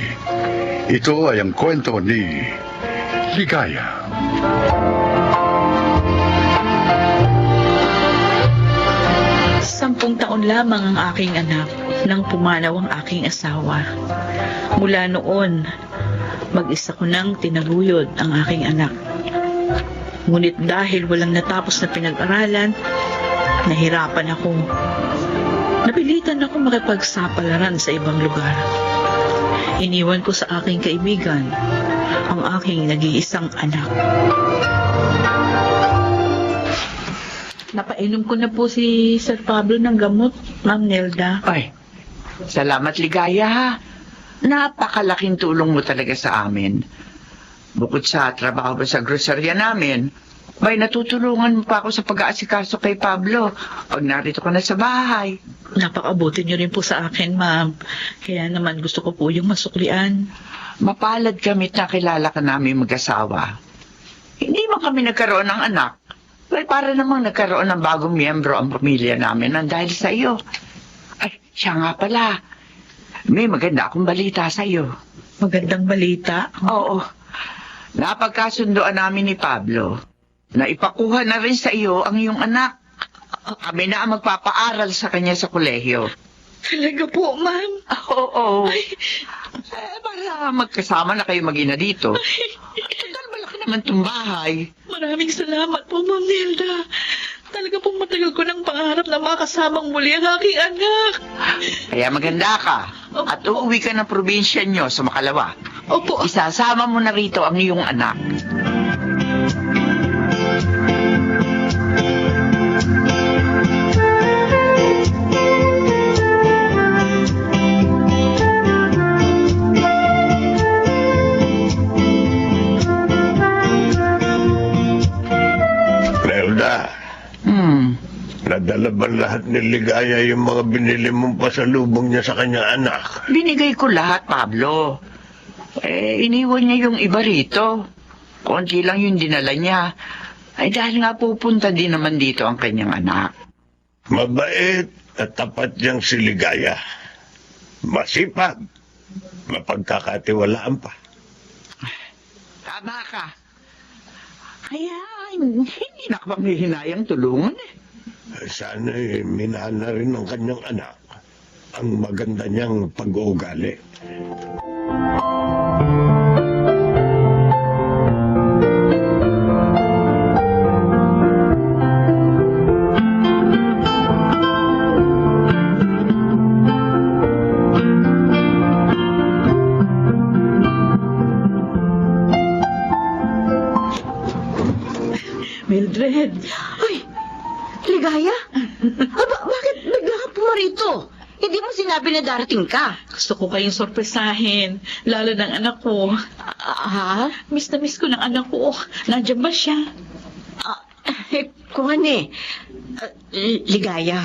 Ito ay ang kwento ni Ligaya. Sampung taon lamang ang aking anak nang pumanaw ang aking asawa. Mula noon, mag-isa ko nang tinaguyod ang aking anak. Ngunit dahil walang natapos na pinag-aralan, nahirapan ako. Napilitan ako makipagsapalaran sa ibang lugar. Iniwan ko sa aking kaibigan ang aking nag-iisang anak. Napainom ko na po si Sir Pablo ng gamot, Ma'am Nelda. Ay, salamat Ligaya ha. Napakalaking tulong mo talaga sa amin. Bukod sa trabaho sa grocerya namin, may natutulungan mo pa ako sa pag-aasikaso kay Pablo pag narito ka na sa bahay. Napakabuti niyo rin po sa akin, Ma'am. Kaya naman gusto ko po yung masuklian. Mapalad kami't nakilala ka namin mag-asawa. Hindi man kami nagkaroon ng anak. Well, para namang nagkaroon ng bagong miyembro ang pamilya namin nang dahil sa iyo. Ay, siya nga pala. May maganda akong balita sa iyo. Magandang balita? Oo. Napagkasundoan namin ni Pablo na ipakuha na rin sa iyo ang iyong anak. Kami na ang magpapaaral sa kanya sa kolehiyo. Talaga po, Ma'am? Oo. Para magkasama na kayo mag-ina dito. Total, malaki naman itong bahay. Maraming salamat po, Ma'am Nelda. Talaga pong matagal ko ng pangarap na makasamang muli ang aking anak. Kaya maganda ka. At uuwi ka ng probinsya nyo sa Makalawa. Opo. Isasama mo na rito ang iyong anak. Nadala ba lahat ni Ligaya yung mga binili mong pasalubong niya sa kanyang anak? Binigay ko lahat, Pablo. Iniwan niya yung iba rito. Konti lang yung dinala niya. Ay dahil nga pupunta din naman dito ang kanyang anak. Mabait at tapat niyang si Ligaya. Masipag. Mapagkakatiwalaan pa. Tama ka. Kaya hindi na ka panghihinayang tulungan eh. Sana'y minahal na rin ng kanyang anak ang maganda niyang pag-uugali. Mildred, Ay, Ligaya? Bakit bigla ka pumarito? Hindi mo sinabi na darating ka. gusto ko kayong sorpresahin. Lalo ng anak ko. Ha? Miss na miss ko ng anak ko. Nandiyan ba siya? Kung ano eh. Ligaya.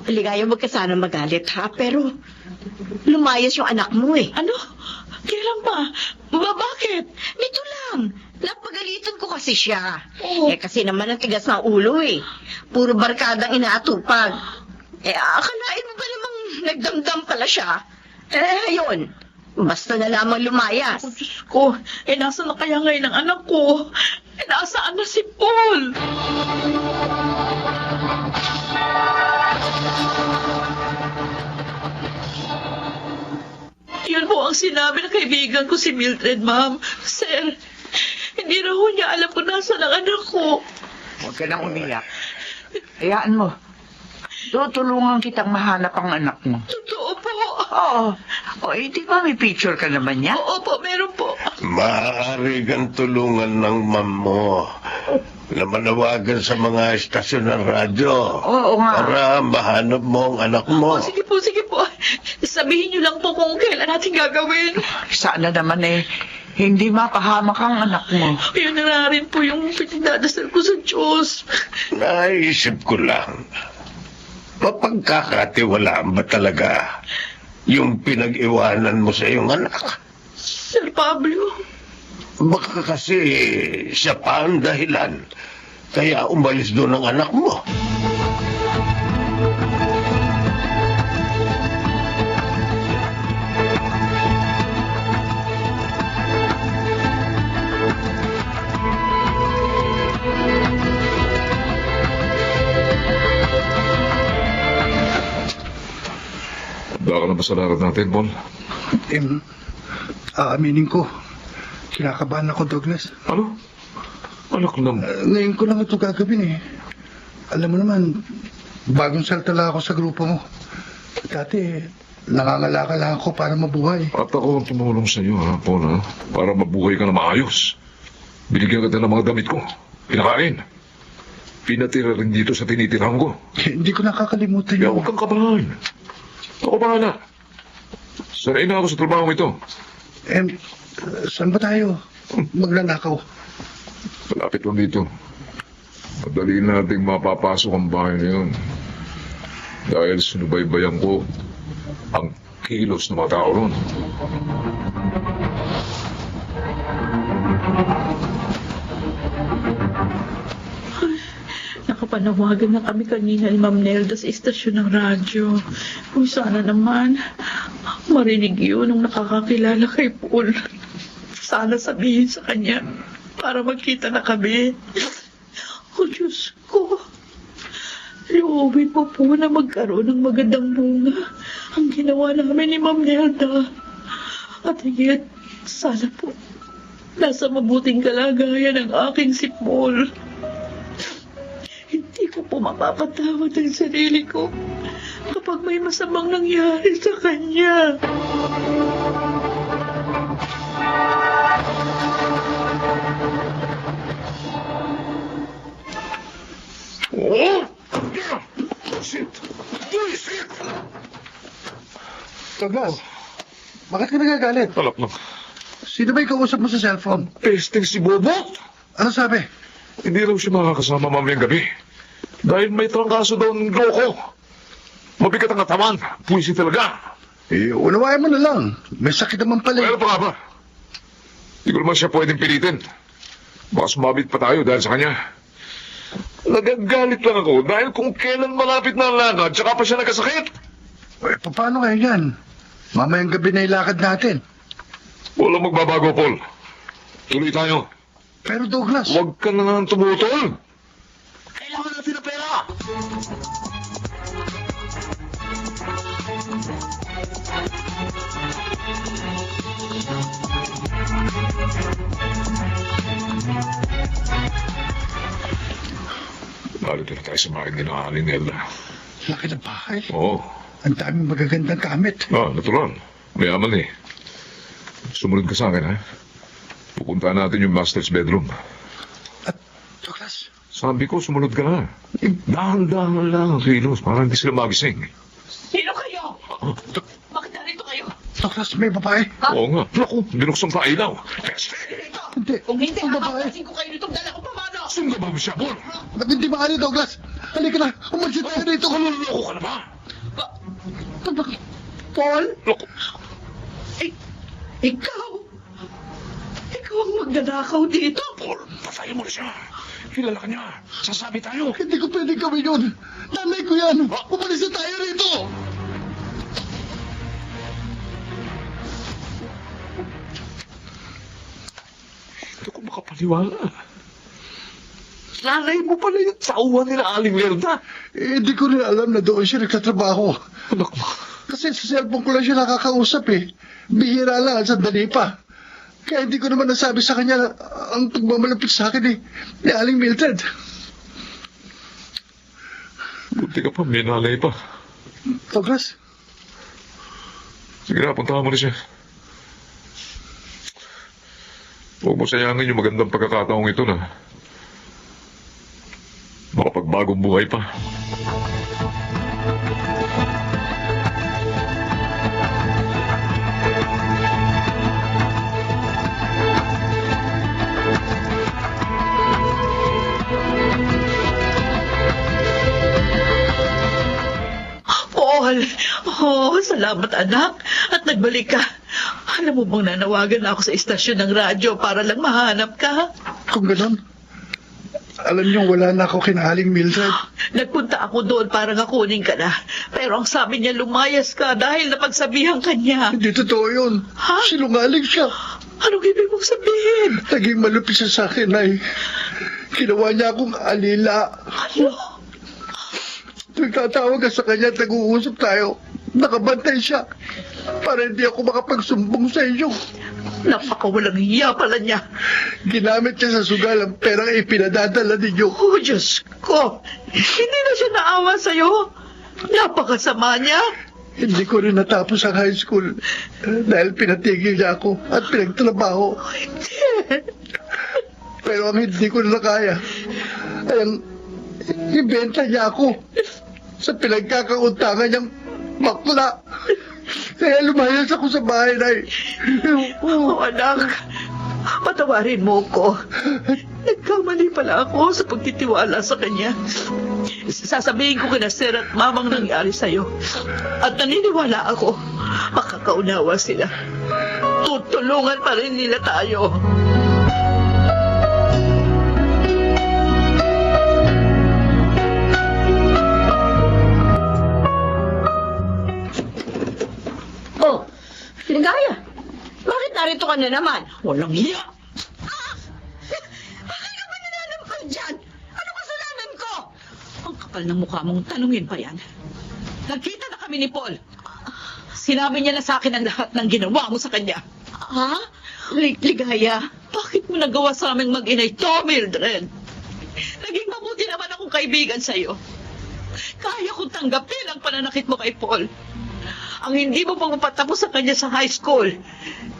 Ligaya, wag ka sana magalit ha. Pero, lumayas yung anak mo eh. Ano? Kailan ba? Bakit? Nito lang. Napagalitan ko kasi siya. Oo. Kasi naman ang tigas ng ulo eh. Puro barkadang inaatupag. Akalain mo ba namang nagdamdam pala siya? Ayun. Basta na lamang lumayas. Oh, Diyos ko. Nasa na kaya ngayon ang anak ko? Nasaan na si Paul? Yun po ang sinabi ng kaibigan ko si Mildred, ma'am. Sir, hindi raw niya alam kung nasa ang anak ko. Huwag ka nang umiyak. Hayaan mo. Tutulungan kitang mahanap ang anak mo. Totoo po. Oo. Di ba may picture ka naman niya? Oo po, meron po. Maaari kang tulungan ng ma'am mo na manawagan sa mga estasyon ng radyo Oo nga. para mahanap mo ang anak mo. Sige po, sige po. Sabihin niyo lang po kung kailan natin gagawin. Sana naman hindi mapahamak ang anak mo. Yun na nga rin po yung pinagdadasal ko sa Diyos. Naisip ko lang, mapagkakatiwalaan ba talaga yung pinag-iwanan mo sa iyong anak? Sir Pablo, Baka kasi siya pa ang dahilan kaya umalis doon ang anak mo. Handa ka na ba sa larat natin, Paul? Aaminin ko, kinakabahan ako, Douglas. Ano? Anak naman. Ngayon ko lang ito gagawin eh. Alam mo naman, bagong saltala ako sa grupo mo. Dati, nangangalakal lang ako para mabuhay. At ako ang tumulong sa iyo, ha, Paul, ha? Para mabuhay ka na maayos. Binigyan kita ng mga damit ko. Pinakain. Pinatira rin dito sa tinitirahan ko. Hindi ko nakakalimutan Kaya yun. huwag kang kabahan. Ako bahala. Sanay na ako sa trabaho ito. Saan ba tayo magnanakaw? Malapit lang dito. Madali nating mapapasok ang bahay na yun. Dahil sinubaybayan ko ang kilos ng mga tao ron. nakapanawagan na kami kanina ni Ma'am Nelda sa istasyon ng radyo. Kung sana naman, marinig yun nung nakakakilala kay Paul. Sana sabihin sa kanya para magkita na kami. Oh, Diyos ko. Loobin mo po na magkaroon ng magandang bunga ang ginawa namin ni Ma'am Nelda. At higit, sana po, nasa mabuting kalagayan ang aking si Paul. Hindi ko po mapapatawad ang sarili ko kapag may masamang nangyari sa kanya. Douglas, bakit ka nagagalit? Alap lang. Sino ba yung kausap mo sa cellphone? Pesting si Bobo. Ano sabi? Hindi raw siya makakasama mamayang gabi. Dahil may trangkaso daw ng loko. Mabigat ang katawan. Puwisi talaga. Unawain mo na lang. May sakit naman pala. Ano pa nga ba? Hindi ko naman siya pwedeng pilitin. Baka sumabit pa tayo dahil sa kanya. Nagagalit lang ako dahil kung kailan malapit na ang lakad, tsaka pa siya nagkasakit. Paano kayo yan? Mamayang gabi na ilakad natin. Walang magbabago, Paul. Tuloy tayo. Pero Douglas... Huwag ka na nga tumutol. Kailangan natin ng pera. Narito na tayo sa bahay ni Aling Nelda. Laki ng bahay. Oo. Ang daming magagandang gamit. Natural. Mayaman eh. Sumunod ka sa akin, ha? Pupuntahan natin yung master's bedroom. Douglas... Sabi ko, sumunod ka na. Dahan-dahan lang ang kilos para hindi sila magising. Sino kayo? Bakit narito kayo? Douglas, may babae. Oo nga. Naku, binuksan pa ilaw. Hindi. Kung hindi, Ang babae. hapapasin ko kayo nitong dala ko pamano. Saan ka ba siya, Paul? Hindi maaari, Douglas. Halika na. Umalis tayo dito. Loko ka na ba? Paul? Loko. Ikaw? Ikaw ang magnanakaw dito? Paul, patayin mo na siya. Kilala ka niya. Sasabi tayo. Hindi ko pwede gawin yun. Nanay ko yan. Umalis na tayo rito. Hindi ko makapaniwala. Nanay mo pala yung tauhan nila Aling Lerda. Hindi ko rin alam na doon siya nagtatrabaho. Anak mo. Kasi sa cellphone ko lang siya nakakausap eh. Bihira lang at sandali pa. Kaya hindi ko naman nasabi sa kanya na ang pagmamalapit sa akin ni Aling Mildred. Kunti ka pa, may nanay pa. Douglas? Sige na, puntahan mo na siya. Huwag mo sayangin yung magandang pagkakataong ito na makapagbagong buhay pa. Paul, salamat anak. At nagbalik ka. Alam mo bang nanawagan na ako sa istasyon ng radyo para lang mahanap ka? Kung ganon, alam niyo wala na ako kina Aling Mildred. Nagpunta ako doon para nga kunin ka na. Pero ang sabi niya lumayas ka dahil napagsabihan ka niya. Hindi totoo yun. Ha? Sinungaling siya. Anong ibig mong sabihin? Naging malupit siya sa akin ay ginawa niya akong alila. Ano? Nagtatawag ka sa kanya at nag-uusap tayo. Nakabantay siya para hindi ako makapagsumbong sa inyo. Napakawalang hiya pala niya. Ginamit niya sa sugal ang perang ipinadadala ninyo. Oh, Diyos ko. Hindi na siya naawa sa'yo. Napakasama niya. Hindi ko rin natapos ang high school dahil pinatigil niya ako at pinagtrabaho. Pero ang hindi ko na nakaya ay ang ibenta niya ako sa pinagkakauntangan niyang bakla. Kaya lumayas ako sa bahay na Oh, anak. Patawarin mo ko. Nagkamali pala ako sa pagtitiwala sa kanya. Sasabihin ko kina Sir at Mamang nangyari sa'yo. At naniniwala ako, makakaunawa sila. Tutulungan pa rin nila tayo. Oh, Ligaya, bakit narito ka na naman? Walang hiya. Bakit ka ba nananampal dyan? Ano kasalanan ko? Ang kapal ng mukha mong tanungin pa yan. Nagkita na kami ni Paul. Sinabi niya na sa akin ang lahat ng ginawa mo sa kanya. Ha? Ligaya, bakit mo nagawa sa aming mag-inay to, Mildred? Naging mabuti naman akong kaibigan sa'yo. Kaya kong tanggapin ang pananakit mo kay Paul. Ang hindi mo pagpapatapos sa kanya sa high school.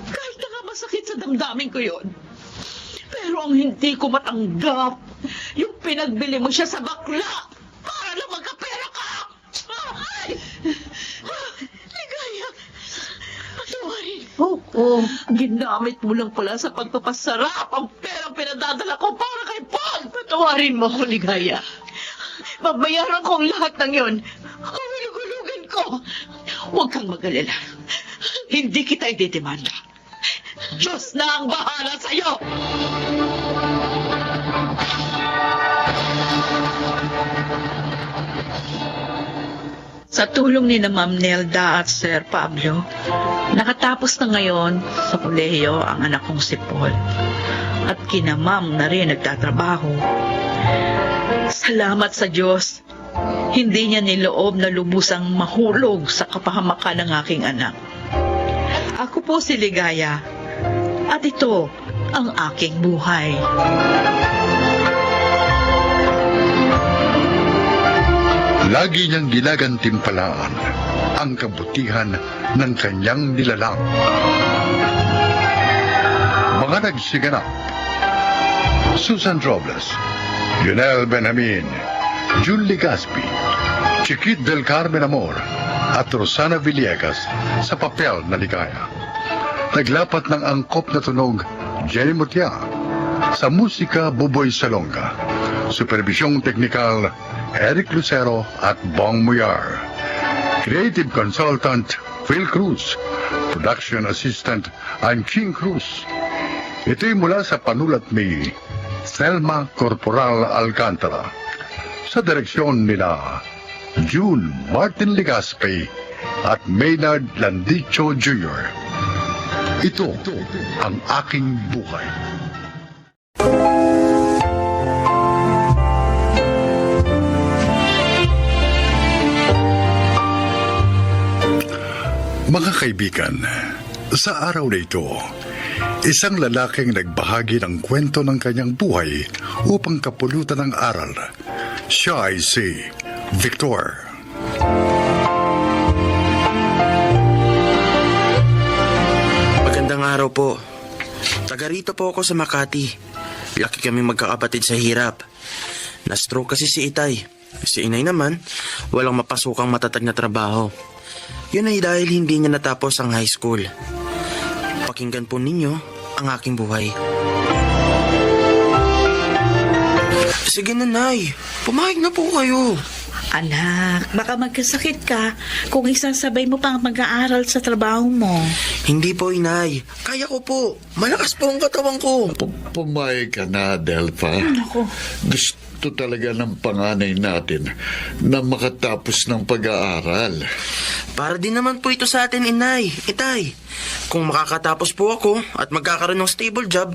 Kahit na nga masakit sa damdamin ko yon. Pero ang hindi ko matanggap, yung pinagbili mo siya sa bakla para lang magkapera ka. Ay! Ligaya, patawarin mo ko. Ginamit mo lang pala sa pagpapasarap ang perang pinadadala ko para kay Paul. Patawarin mo ko, Ligaya. Babayaran ko ang lahat ng yon. Hulug-hulugan ko. Huwag kang mag-alala. Hindi kita idedemanda. Diyos na ang bahala sa'yo! Sa tulong ni na Ma'am Nelda at Sir Pablo, nakatapos na ngayon sa kolehiyo ang anak kong si Paul. At kina Ma'am na rin nagtatrabaho. Salamat sa Diyos. Hindi niya niloob na lubusang mahulog sa kapahamakan ng aking anak. Ako po si Ligaya. At ito ang aking buhay. Lagi niyang ginagantimpalaan ang kabutihan ng kanyang nilalang. Mga nagsiganap: Susan Robles, Lionel Benjamin, June Legaspi, Chiquit del Carmen Amor, at Rosana Villegas sa papel na Ligaya. Naglapat ng angkop na tunog, Jenny Mutia. Sa musika, Buboy Salonga. Supervisyong teknikal, Eric Lucero at Bong Muyar. Creative Consultant, Phil Cruz. Production Assistant, I'm King Cruz. Ito'y mula sa panulat ni Thelma Corporal Alcantara. Sa direksyon nila June Martin Legaspi at Maynard Landicho Jr. Ito ang aking buhay. Mga kaibigan, sa araw na ito, isang lalaking nagbahagi ng kwento ng kanyang buhay upang kapulutan ng aral. Siya ay si Victor. Magandang araw po. Taga rito po ako sa Makati. Laki kami magkakapatid sa hirap. Na-stroke kasi si Itay. Si Inay naman, walang mapasukang matatag na trabaho. Yun ay dahil hindi niya natapos ang high school. Pakinggan po ninyo ang aking buhay. Sige na, Nay. Pumayag na po kayo. Anak, baka magkasakit ka kung isasabay mo pang mag-aaral sa trabaho mo. Hindi po, Inay. Kaya ko po. Malakas po ang katawan ko. Pumayag ka na, Delpha. Naku. Gusto talaga ng panganay natin na makatapos ng pag-aaral. Para din naman po ito sa atin, Inay. Itay, kung makakatapos po ako at magkakaroon ng stable job,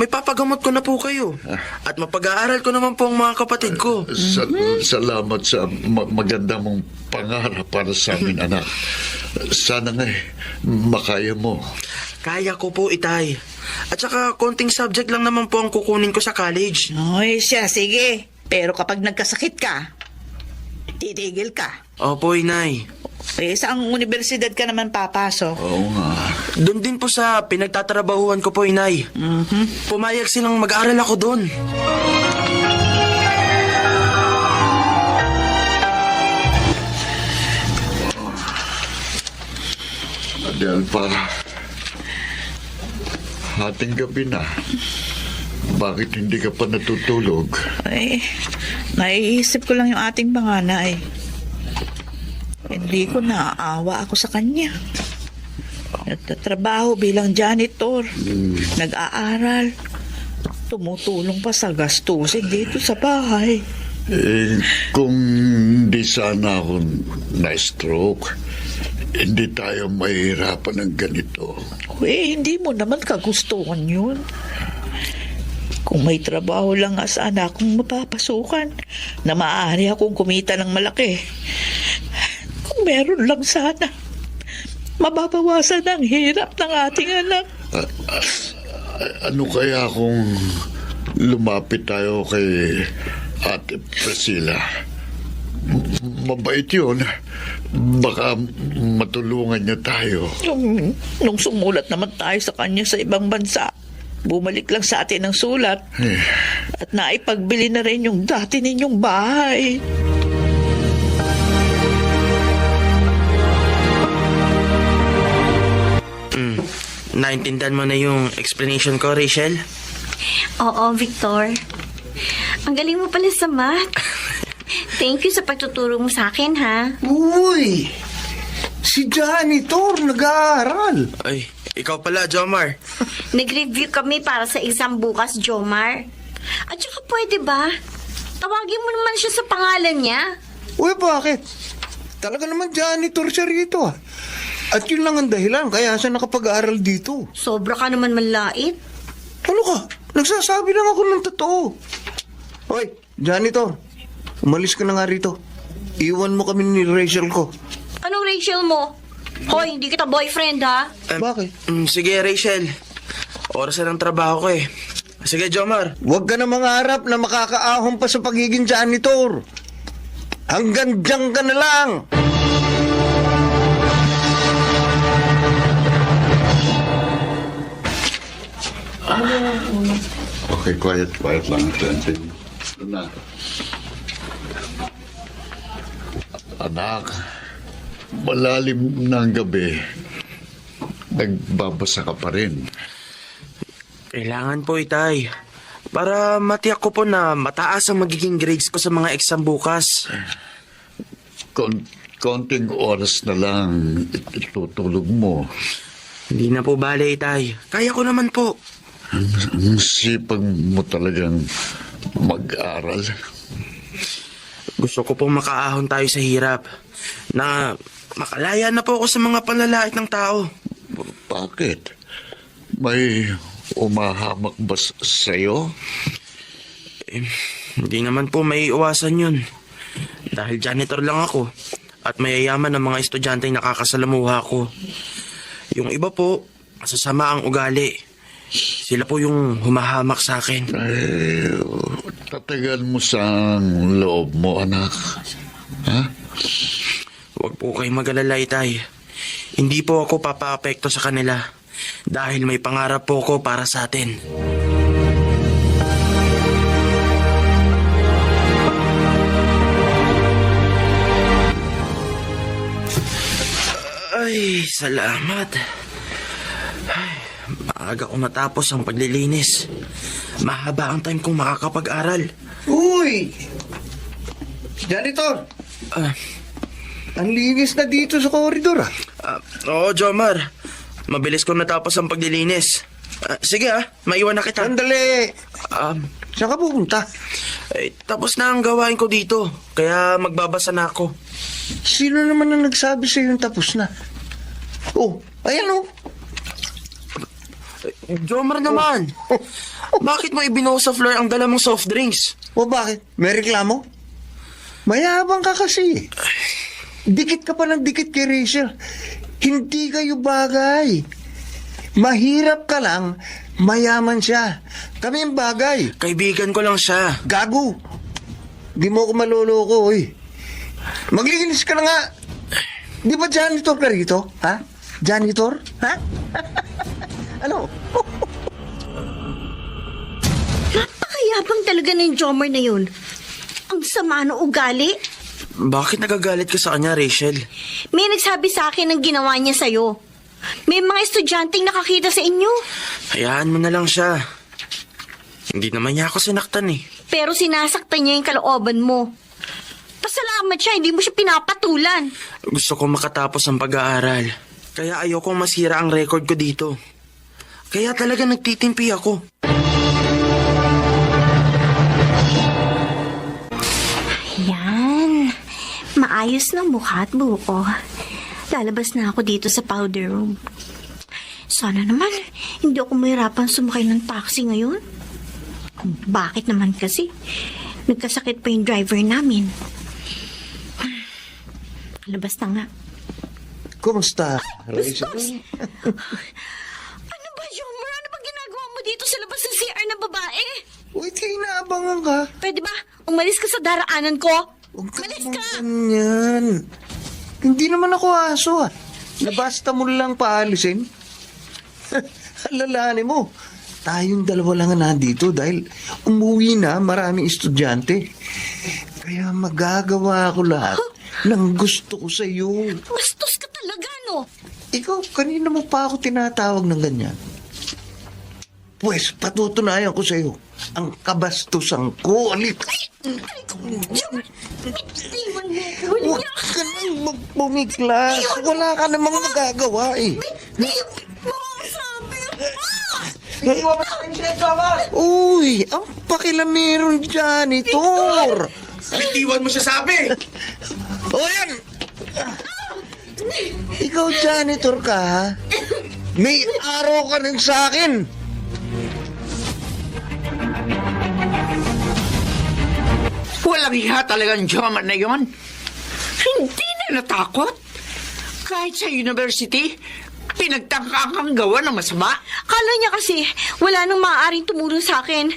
may papagamot ko na po kayo. At mapag-aaral ko naman po ang mga kapatid ko. Salamat sa maganda mong pangarap para sa amin, anak. Sana nga makaya mo. Kaya ko po, Itay. At saka konting subject lang naman po ang kukunin ko sa college. Oy, siya, sige. Pero kapag nagkasakit ka, titigil ka. Opo, Inay. Eh, saang universidad ka naman papasok? Oo nga. Doon din po sa pinagtatrabahuan ko po, Inay. Pumayag silang mag-aaral ako doon. Delpha, hating gabi na. Bakit hindi ka pa natutulog? Ay, naiisip ko lang yung ating panganay. Hindi ko naaawa ako sa kanya. Nagtatrabaho bilang janitor. Nag-aaral. Tumutulong pa sa gastusin dito sa bahay. Kung hindi sana ako na-stroke, hindi tayo mahirapan ng ganito. Hindi mo naman kagustuhan yun. Kung may trabaho lang sana akong mapapasukan na maaari akong kumita ng malaki. Kung meron lang sana, mababawasan ang hirap ng ating anak. Ano kaya kung lumapit tayo kay Ate Priscilla? Mabait yun. Baka matulungan niya tayo. Nung sumulat naman tayo sa kanya sa ibang bansa, bumalik lang sa atin ng sulat. At naipagbili na rin yung dati ninyong bahay. Naintindihan mo na yung explanation ko, Rachel? Oo, Victor. Ang galing mo pala sa math. Thank you sa pagtuturo mo sa akin, ha? Uy! Si janitor nag-aaral. Ay, ikaw pala, Jomar. Nag-review kami para sa exam bukas, Jomar. At saka pwede ba? Tawagin mo naman siya sa pangalan niya. Uy, bakit? Talaga naman janitor siya rito ah. At yun lang ang dahilan kaya siya nakapag-aaral dito. Sobra ka naman manlait. Ano ka? Nagsasabi lang ako ng totoo. Hoy, janitor. Umalis ka na nga rito. Iwan mo kami ni Rachel ko. Anong Rachel mo? Hoy, hindi kita boyfriend, ha? Bakit? Sige, Rachel. Oras na ng trabaho ko eh. Sige, Jomar. Huwag ka na mangarap na makakaahon pa sa pagiging janitor. Hanggang diyan ka na lang. Okay, quiet lang. Anak, malalim na ang gabi. Nagbabasa ka pa rin. Kailangan po, Itay. Para matiyak ko po na mataas ang magiging grades ko sa mga exam bukas. Konting oras na lang itutulog mo. Hindi na po bale, Itay. Kaya ko naman po. Ang sipag mo talagang mag-aral. Gusto ko pong makaahon tayo sa hirap. Na makalaya na po ako sa mga panlalait ng tao. Bakit? May umahamak ba sa'yo? Hindi naman po may iwasan yun. Dahil janitor lang ako. At mayayaman ang mga estudyante nakakasalamuha ko. Yung iba po, masasama ang ugali. Sila po yung humahamak sa akin. Ay, tatagal mo sa loob mo, anak. Ha? Huwag po kayong mag-alala, Itay. Hindi po ako papaapekto sa kanila. Dahil may pangarap po ko para sa atin. Ay, salamat. Ay, maaga ko natapos ang paglilinis. Mahaba ang time kong makakapag-aral. Uy! Janitor! Ang linis na dito sa koridor ah. Oo, Jomar. Mabilis ko natapos ang paglilinis. Sige maiwan na kita. Sandali! Saan ka pupunta? Tapos na ang gawain ko dito. Kaya magbabasa na ako. Sino naman ang nagsabi sa yung tapos na? Oh, ayan oh. Jomar naman. Bakit mo ibinuo sa floor ang dala mong soft drinks? O bakit? May reklamo? Mayabang ka kasi. Dikit ka pa ng dikit kay Rachel. Hindi kayo bagay. Mahirap ka lang, mayaman siya. Kami ang bagay. Kaibigan ko lang siya. Gago. Di mo ako maloloko, oy. Maglinis ka na nga. Di ba janitor ka rito? Ha? Janitor? Ha? Ano? Napakayabang talaga ng Jomar na yun. Ang sama ng ugali. Bakit nagagalit ka sa kanya, Rachel? May nagsabi sa akin ng ginawa niya sa'yo. May mga estudyanteng nakakita sa inyo. Hayaan mo na lang siya. Hindi naman niya ako sinaktan eh. Pero sinasaktan niya yung kalooban mo. Pasalamat siya, hindi mo siya pinapatulan. Gusto ko makatapos ang pag-aaral. Kaya ayokong masira ang record ko dito. Kaya talaga nagtitimpi ako. Yan. Maayos ng mukha at buko. Lalabas na ako dito sa powder room. Sana naman, hindi ako mahirapan sumakay ng taxi ngayon. Bakit naman kasi? Nagkasakit pa yung driver namin. Labas na nga. Kumusta, Rachel? Ano ba, Jomar? Ano ba ginagawa mo dito sa labas ng CR na babae? Uy, kayo naabangan ka. Pwede ba? Umalis ka sa daraanan ko? Umalis ka! Ganyan. Hindi naman ako aso ah. Nabasta mo lang paalisin. Alalahanin mo. Tayong dalawa lang na nandito dahil umuwi na maraming estudyante. Kaya magagawa ko lahat ng gusto ko sa iyo. Bastos ka talaga, no? Ikaw, kanina mo pa ako tinatawag ng ganyan. Pues, patutunayan ko sa iyo ang kabastusan ko. Alit. Iwan mo ko Huwag niya. ka nang magpumiglas. Wala ka namang magagawa eh. Uy, ang pakilameron janitor. Bitiwan mo siya sabi! O yan! Ikaw janitor ka, ha? May araw ka rin sa akin. Walang hiya talagang Joman na yon. Hindi na natakot. Kahit sa university, pinagtangka kang gawa ng masama. Kala niya kasi wala nang maaaring tumulong sa akin.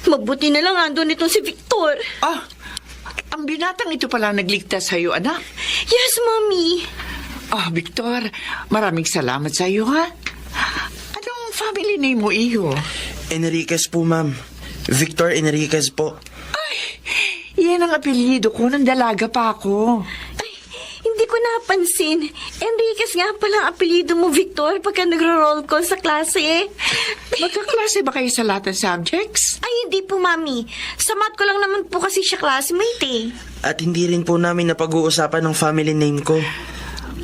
Mabuti na lang andun itong si Victor. Ah, ang binatang ito pala nagligtas sa iyo, anak. Yes, Mommy. Ah, Victor, maraming salamat sa iyo, ha? Anong family name mo, iyo? Enriquez po, ma'am. Victor Enriquez po. Yan ang apelyido ko nang dalaga pa ako. Ay, hindi ko napansin. Enriquez nga pala ang apelido mo, Victor, pagka nagro-roll call sa klase. Magkaklase ba kayo sa lahat ng subjects? Ay, hindi po, Mami. Sa math ko lang naman po kasi siya classmate eh. At hindi rin po namin napag-uusapan ng family name ko.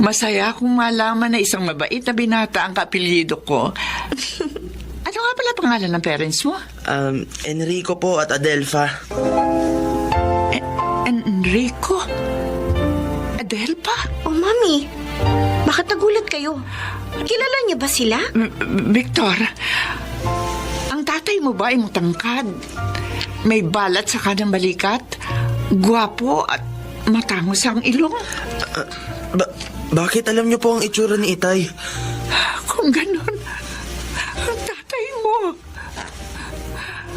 Masaya akong malaman na isang mabait na binata ang kapelyido ko. Ano nga pala pangalan ng parents mo? Enrico po at Adelpha. Enrico? Adelpa? Oh, Mami. Bakit nagulat kayo? Kilala niyo ba sila? Victor, ang tatay mo ba ay matangkad? May balat sa kanang balikat? Gwapo at matangos ang ilong? Bakit alam niyo po ang itsura ni Itay? Kung ganon, ang tatay mo.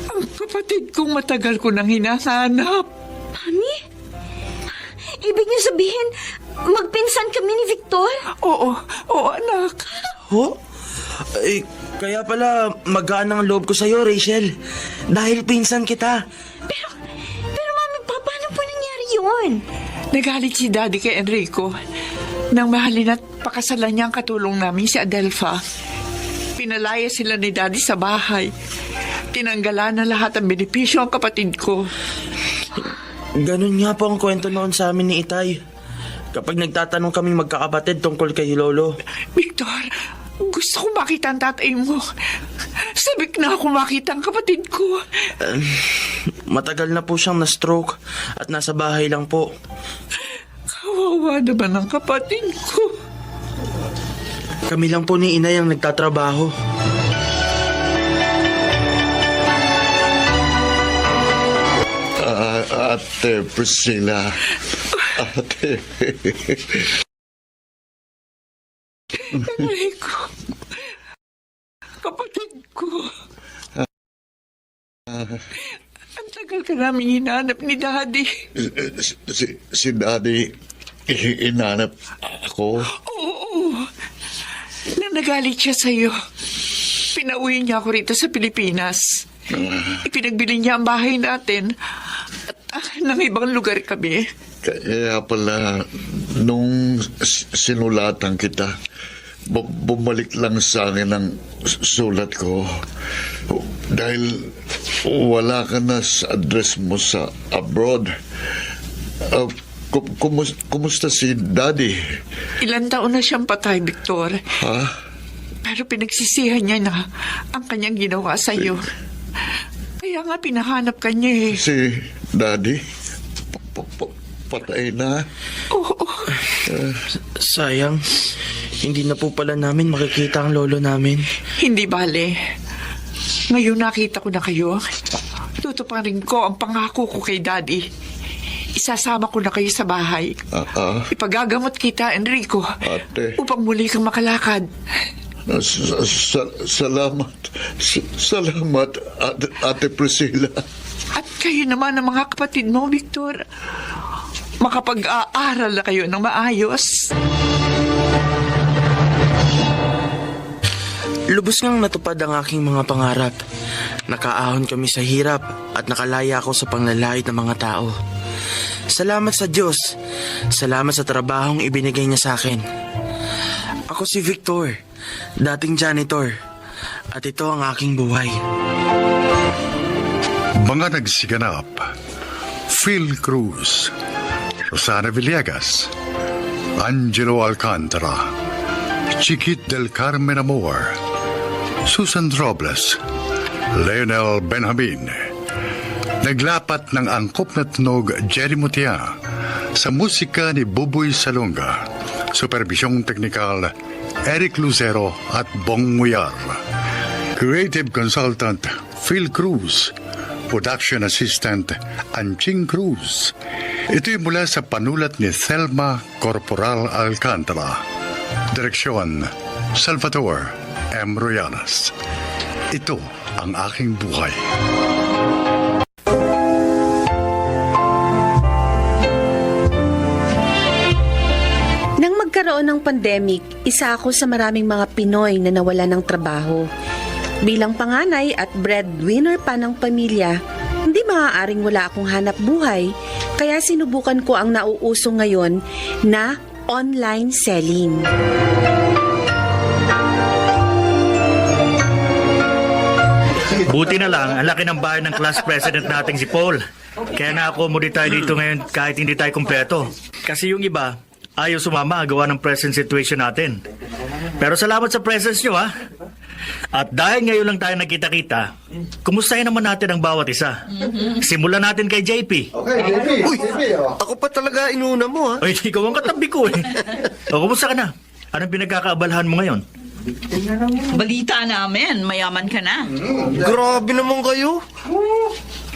Ang kapatid kong matagal ko nang hinahanap. Mami? Ibig niyo sabihin, magpinsan kami ni Victor? Oo, anak. Ho? Eh, kaya pala magaan ang loob ko sa'yo, Rachel. Dahil pinsan kita. Pero Mami, paano po nangyari yun? Nagalit si Daddy kay Enrico nang mahalin at pakasalan niya ang katulong namin si Adelpha. Pinalaya sila ni Daddy sa bahay. Tinanggalan na lahat ng benepisyo ang kapatid ko. Ganun nga po ang kwento noon sa amin ni Itay. Kapag nagtatanong kaming magkakapatid tungkol kay Lolo. Victor, gusto ko makita ang tatay mo. Sabik na ako makita ang kapatid ko. Matagal na po siyang na-stroke at nasa bahay lang po. Kawawa naman ang kapatid ko. Kami lang po ni Inay ang nagtatrabaho. Ate Priscilla. Ate. Enrico. Kapatid ko. Ang tagal ka namin hinanap ni Daddy. Si Daddy, inanap ako. Oo. Nang nagalit siya sa'yo, pinauwi niya ako rito sa Pilipinas. Ipinagbili niya ang bahay natin at ng ibang lugar kami. Kaya pala, nung sinulatan kita, bumalik lang sa akin ang sulat ko. Dahil wala ka na sa address mo sa abroad. Kumusta si Daddy? Ilan taon na siyang patay, Victor. Ha? Pero pinagsisihan niya na ang kanyang ginawa sa'yo. Kaya nga pinahanap ka niya eh. Si Daddy? Patay na? Oo. Sayang, hindi na po pala namin makikita ang lolo namin. Hindi bale. Ngayon nakita ko na kayo. Tutuparin ko ang pangako ko kay Daddy. Isasama ko na kayo sa bahay. Ipagagamot kita, Enrico. Ate. Upang muli kang makalakad. Salamat. Salamat, Ate Priscilla. At kayo naman ang mga kapatid mo, Victor. Makapag-aaral na kayo ng maayos. Lubos ngang natupad ang aking mga pangarap. Nakaahon kami sa hirap at nakalaya ako sa panglalait ng mga tao. Salamat sa Diyos. Salamat sa trabahong ibinigay niya sa akin. Ako si Victor, dating janitor. At ito ang aking buhay. Mga nagsiganap, Phil Cruz, Rosana Villegas, Angelo Alcantara, Chiquit del Carmen Amor, Susan Robles, Leonel Benjamin. Naglapat ng angkop na tunog Jerry Mutia sa musika ni Buboy Salonga. Supervisyong teknikal Eric Lucero at Bong Muyar. Creative Consultant Phil Cruz. Production Assistant Anching Cruz. Ito'y mula sa panulat ni Thelma Corporal Alcantara. Direksyon Salvador M. Royanas. Ito ang aking buhay. Nang magkaroon ng pandemic, isa ako sa maraming mga Pinoy na nawala ng trabaho. Bilang panganay at breadwinner pa ng pamilya, hindi maaaring wala akong hanap buhay, kaya sinubukan ko ang nauuso ngayon na online selling. Buti na lang, ang laki ng bahay ng class president nating si Paul. Kaya na-accommodate tayo dito ngayon kahit hindi tayo kumpleto. Kasi yung iba, ayaw sumama gawa ng present situation natin. Pero salamat sa presence nyo, ha? At dahil ngayon lang tayo nagkita-kita, kumustahin naman natin ang bawat isa. Simulan natin kay JP. Okay, JP. Uy, ako pa talaga inuna mo, ha? Ay, ikaw ang katabi ko eh. O, kumusta ka na? Anong pinagkakaabalahan mo ngayon? Balita namin, mayaman ka na. Grabe naman kayo.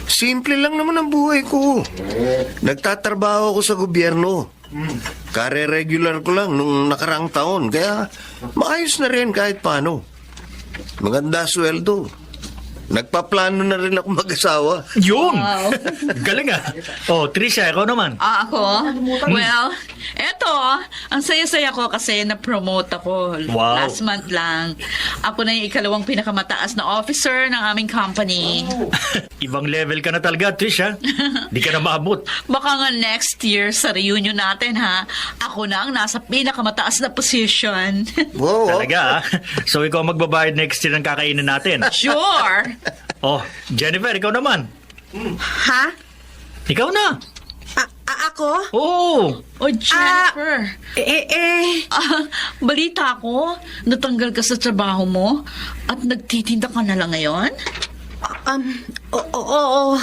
Simple lang naman ang buhay ko. Nagtatrabaho ako sa gobyerno. Kare-regular ko lang nung nakaraang taon. Kaya maayos na rin kahit paano. Maganda sweldo. Nagpaplano na rin ako mag-asawa. Yun! Galing ah. Oh, Trisha, ikaw naman. Ako? Well, eto, ang saya-saya ko kasi na-promote ako. Wow. Last month lang. Ako na yung ikalawang pinakamataas na officer ng aming company. Ibang level ka na talaga, Trisha. Di ka na maabot. Baka nga next year sa reunion natin, ha? Ako na ang nasa pinakamataas na position. Wow. Talaga ah. So ikaw magbabayad next year ng kakainin natin. Sure! Oh, Jennifer, ikaw naman. Ha? Ikaw na. Ako? Oo. Oh, Jennifer. Balita ko, natanggal ka sa trabaho mo at nagtitinda ka na lang ngayon? Oo.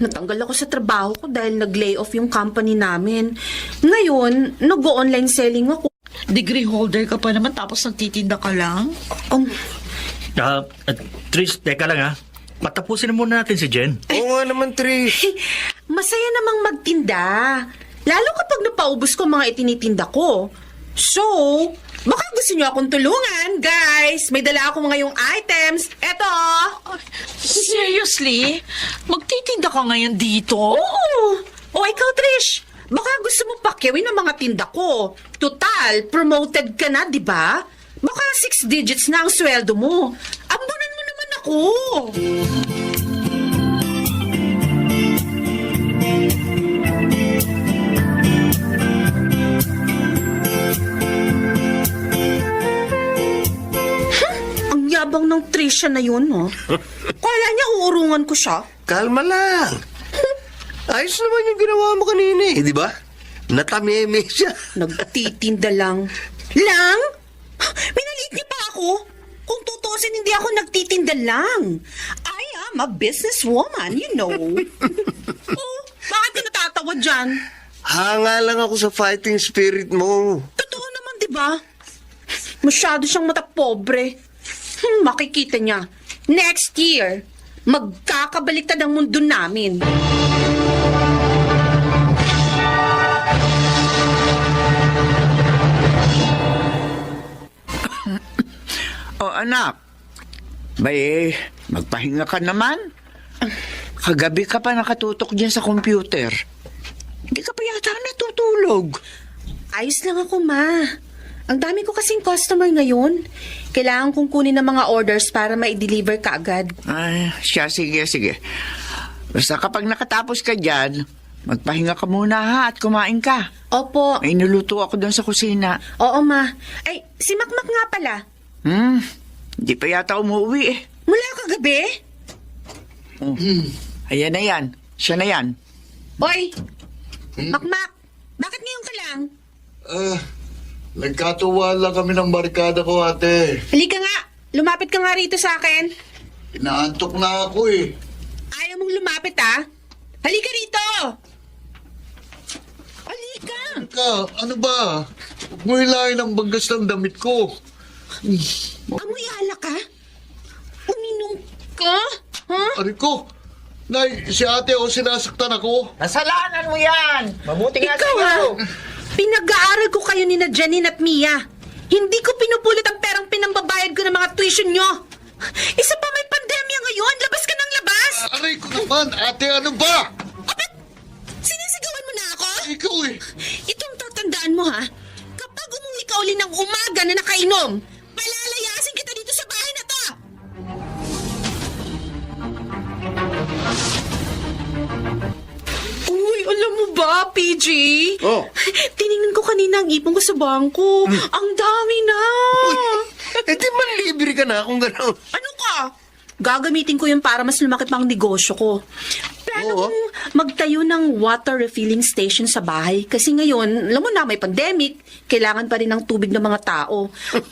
Natanggal ako sa trabaho ko dahil nag-lay off yung company namin. Ngayon, nag-online selling ako. Degree holder ka pa naman tapos nagtitinda ka lang? Trish, teka lang ah. Patapusin na muna natin si Jen. Oo nga naman, Trish. Masaya namang magtinda. Lalo kapag napaubos ko mga itinitinda ko. So, baka gusto niyo akong tulungan, guys. May dala akong ngayong items. Eto. Seriously? Magtitinda ka ngayon dito? Oo. O ikaw, Trish. Baka gusto mo pakyawin ang mga tinda ko. Total, promoted ka na, di ba? Baka 6 digits na ang sweldo mo. Ambunan mo naman ako. Ang yabang ng Trisha na yun, no? Kala niya uurungan ko siya. Kalma lang. Ayos naman yung ginawa mo kanina eh, di ba? Natameme siya. Nagtitinda lang. Lang? Minaliit niya pa ako. Kung tutusin, hindi ako nagtitinda lang. I am a businesswoman, you know. Oh, bakit ka natatawa dyan? Hanga lang ako sa fighting spirit mo. Totoo naman, di ba? Masyado siyang matapobre. Makikita niya. Next year, magkakabaliktad ang mundo namin. O anak, bay, magpahinga ka naman. Kagabi ka pa nakatutok dyan sa computer. Hindi ka pa yata natutulog. Ayos lang ako, ma. Ang dami ko kasing customer ngayon. Kailangan kong kunin ng mga orders para ma-deliver ka agad. Ay, sige. Basta kapag nakatapos ka dyan, magpahinga ka muna ha at kumain ka. Opo. May niluto ako doon sa kusina. Oo, ma. Ay, si Makmak nga pala. Hindi pa yata umuwi eh. Mula kagabi? Ayan na yan. Siya na yan. Hoy! Makmak! Bakit ngayon ka lang? Nagkatuwa lang kami ng barkada ko, ate. Halika nga! Lumapit ka nga rito sa akin. Inaantok na ako eh. Ayaw mong lumapit, ha? Halika rito! Halika! Ka, ano ba? Huwag mo hilahin ang bagas ng damit ko. Amoy alak ka? Uminom ka? Ha? Ari ko, Nay, si ate o sinasaktan ako. Kasalanan mo yan! Mabuti nga Ikaw, ha? Pinag-aaral ko kayo ni na Janine at Mia. Hindi ko pinupulot ang perang pinambabayad ko ng mga tuition nyo. Isa pa may pandemya ngayon. Labas ka ng labas. Aray ko naman, ate, ano ba? Sinisigawan mo na ako? Ikaw eh. Itong tatandaan mo, ha? Kapag umuwi ka uli ng umaga na nakainom, palalayasin kita dito sa bahay na to. Uy, alam mo ba, PG? Oh. Tiningnan ko kanina ang ipon ko sa bangko. Ang dami na. Di man libre ka na kung gano'n. Ano ka? Gagamitin ko yun para mas lumaki pang negosyo ko. Plano kong magtayo ng water refilling station sa bahay. Kasi ngayon, alam mo na, may pandemic. Kailangan pa rin ng tubig ng mga tao.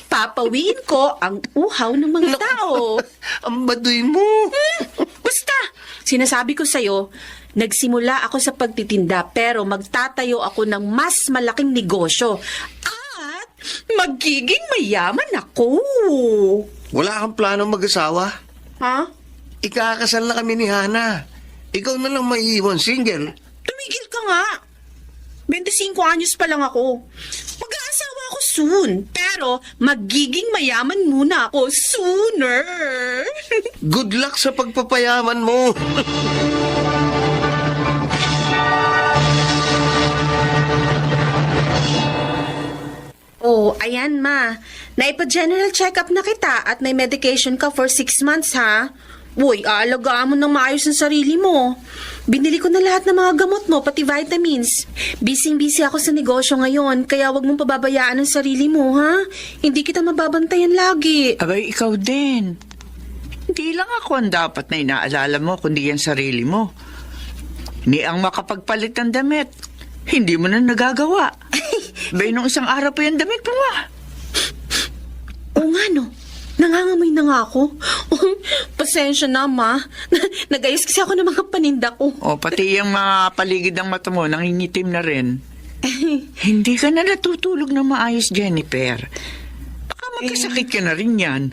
Papawiin ko ang uhaw ng mga tao. Ang baduy mo. Basta, sinasabi ko sa'yo, nagsimula ako sa pagtitinda pero magtatayo ako ng mas malaking negosyo. At magiging mayaman ako. Wala kang plano mag-asawa? Ha? Ikakasal na kami ni Hana. Ikaw na lang maiiwan single. Tumigil ka nga. 25 anyos pa lang ako. Mag-aasawa ako soon. Pero magiging mayaman muna ako sooner. Good luck sa pagpapayaman mo. Oh, ayan ma. Naipa-general check-up na kita at may medication ka for 6 months ha. Uy, aalagaan mo ng maayos ang sarili mo. Binili ko na lahat ng mga gamot mo, pati vitamins. Busy-busy ako sa negosyo ngayon, kaya wag mong pababayaan ang sarili mo, ha? Hindi kita mababantayan lagi. Abay, ikaw din. Hindi lang ako ang dapat na inaalala mo, kundi ang sarili mo. Ni ang makapagpalit ng damit. Hindi mo na nagagawa. Bay, nung isang araw pa yung damit mo, Oo nga, no? Nangangamoy na nga ako. Pasensya na, ma. Nag-ayos kasi ako ng mga paninda ko. O, pati yung mga paligid ng mata mo, nangingitim na rin. Hindi ka na natutulog na maayos, Jennifer. Baka magkasakit ka na rin yan.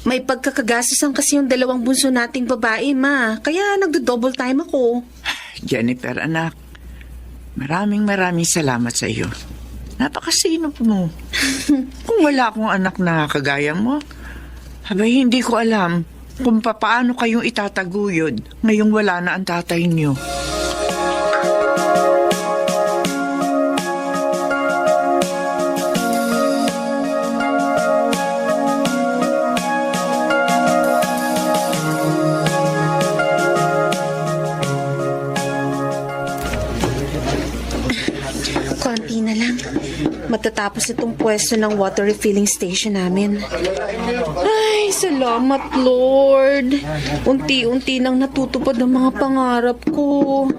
May pagkakagasasan kasi yung dalawang bunso nating babae, ma. Kaya nagdo-double time ako. Jennifer, anak, maraming salamat sa iyo. Napakasinop mo. Kung wala akong anak na kagaya mo, abay hindi ko alam kung paano kayong itataguyod ngayong wala na ang tatay niyo. Konti na lang. Matatapos itong pwesto ng water refilling station namin. Ay, salamat, Lord. Unti-unti nang natutupad ang mga pangarap ko.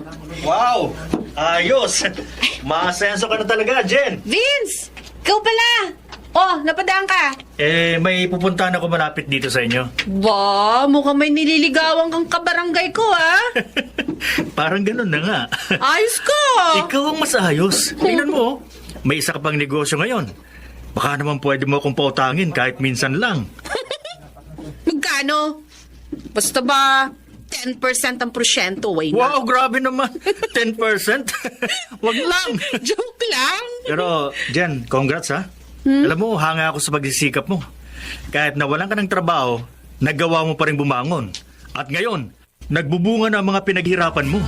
Wow! Ayos! Maasenso ka na talaga, Jen! Vince! Ikaw pala! Oh, napadaan ka. May pupuntahan ako malapit dito sa inyo. Ba, mukhang may nililigawan kang kabarangay ko, ha? Parang ganun na nga. Ayos ko! Ikaw ang mas ayos. Tingnan mo, may isa ka pang negosyo ngayon. Baka naman pwede mo akong pautangin kahit minsan lang. Magkano? Basta ba, 10% ang porsyento, way na. Wow, grabe naman. 10%? Wag lang. Joke lang. Pero, Jen, congrats ha. Alam mo, hanga ako sa pagsisikap mo. Kahit nawalan ka ng trabaho, nagawa mo pa rin bumangon. At ngayon, nagbubunga na ang mga pinaghirapan mo.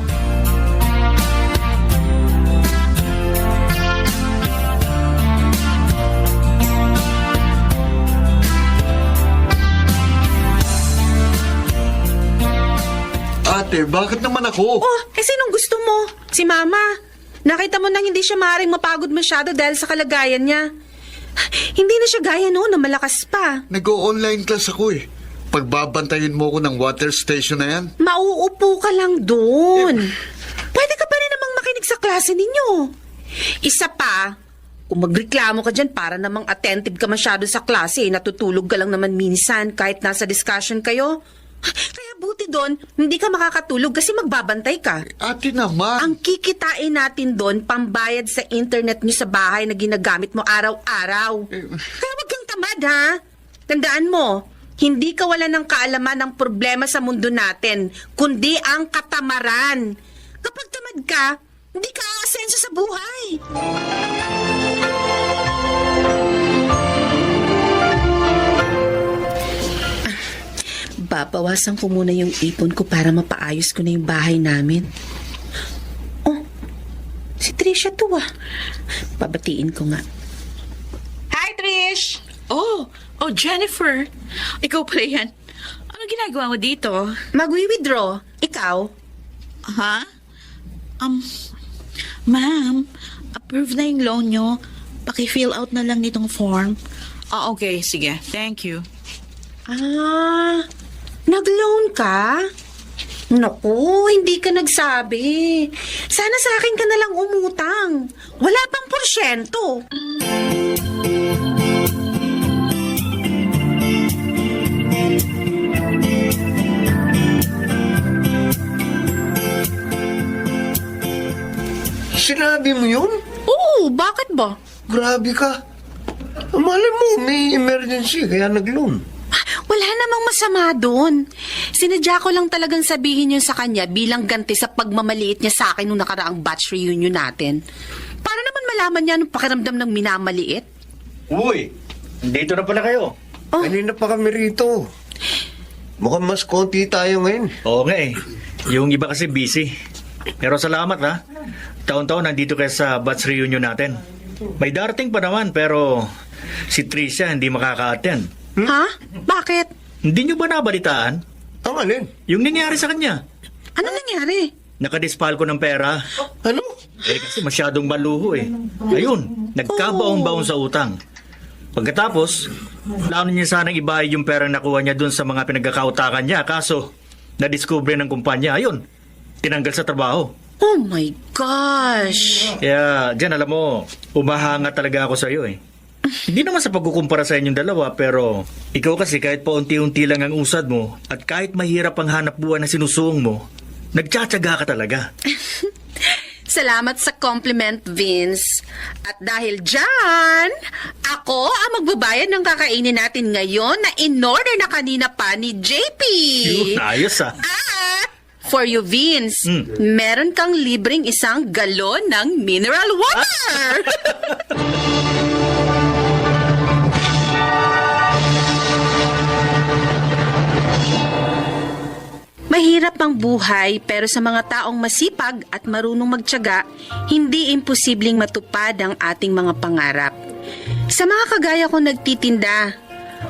Ate, bakit naman ako? Oh, sinong gusto mo? Si Mama. Nakita mo nang hindi siya maaaring mapagod masyado dahil sa kalagayan niya. Hindi na siya gaya noon na malakas pa. Nag-o-online class ako eh. Pagbabantayin mo ko ng water station na yan. Mauupo ka lang doon. Pwede ka pa rin namang sa klase ninyo. Isa pa, kung magreklamo ka dyan para namang attentive ka masyado sa klase, natutulog ka lang naman minsan kahit nasa discussion kayo. Kaya buti doon, hindi ka makakatulog kasi magbabantay ka. Ate naman. Ang kikitain natin doon, pambayad sa internet nyo sa bahay na ginagamit mo araw-araw. Kaya wag kang tamad, ha? Tandaan mo, hindi ka wala ng kaalaman ng problema sa mundo natin, kundi ang katamaran. Kapag tamad ka, hindi ka aasenso sa buhay. Babawasan ko muna yung ipon ko para mapaayos ko na yung bahay namin. Oh, si Trisha to ah. Babatiin ko nga. Hi, Trish! Oh, Jennifer. Ikaw pala yan. Ano ginagawa mo dito? Magwi-withdraw. Ikaw? Ha? Ma'am, approve na yung loan nyo. Paki-fill out na lang nitong form. Okay, sige. Thank you. Ah, nag-loan ka? Naku, hindi ka nagsabi. Sana sa akin ka nalang umutang. Wala pang porsyento. Sinabi mo yun? Oo, bakit ba? Grabe ka. Malay mo, may emergency kaya nag-loan. Wala namang masama doon. Sinadya ko lang talagang sabihin yun sa kanya bilang ganti sa pagmamaliit niya sa akin nung nakaraang batch reunion natin. Para naman malaman niya anong pakiramdam ng minamaliit. Uy, dito na pala kayo. Kanina pa kami rito. Mukhang mas konti tayo ngayon. Oo nga eh. Yung iba kasi busy. Pero salamat ha. Taon-taon nandito kayo sa batch reunion natin. May darating pa naman pero si Tricia hindi makaka-attend. Ha? Bakit? Hindi nyo ba nabalitaan? Ang alin? Yung nangyari sa kanya. Ano nangyari? Nakadispal ko ng pera. Ano? Kasi masyadong maluho eh. Ayun, nagkabaong-baong sa utang. Pagkatapos, plano niya sanang ibayad yung perang nakuha niya dun sa mga pinagkakautakan niya. Kaso, nadiskubre ng kumpanya. Ayun, tinanggal sa trabaho. Oh my gosh! Kaya, dyan alam mo, umahanga talaga ako sa iyo eh. Hindi naman sa pagkukumpara sa inyong dalawa, pero ikaw kasi kahit paunti-unti lang ang usad mo at kahit mahirap ang hanap buhay na sinusuong mo, nagtsatsaga ka talaga. Salamat sa compliment, Vince. At dahil dyan, ako ang magbabayad ng kakainin natin ngayon na in-order na kanina pa ni JP. Yun, ayos ah. At for you, Vince, meron kang libreng isang galon ng mineral water. Mahirap ang buhay pero sa mga taong masipag at marunong magtiyaga, hindi imposibleng matupad ang ating mga pangarap. Sa mga kagaya kong nagtitinda,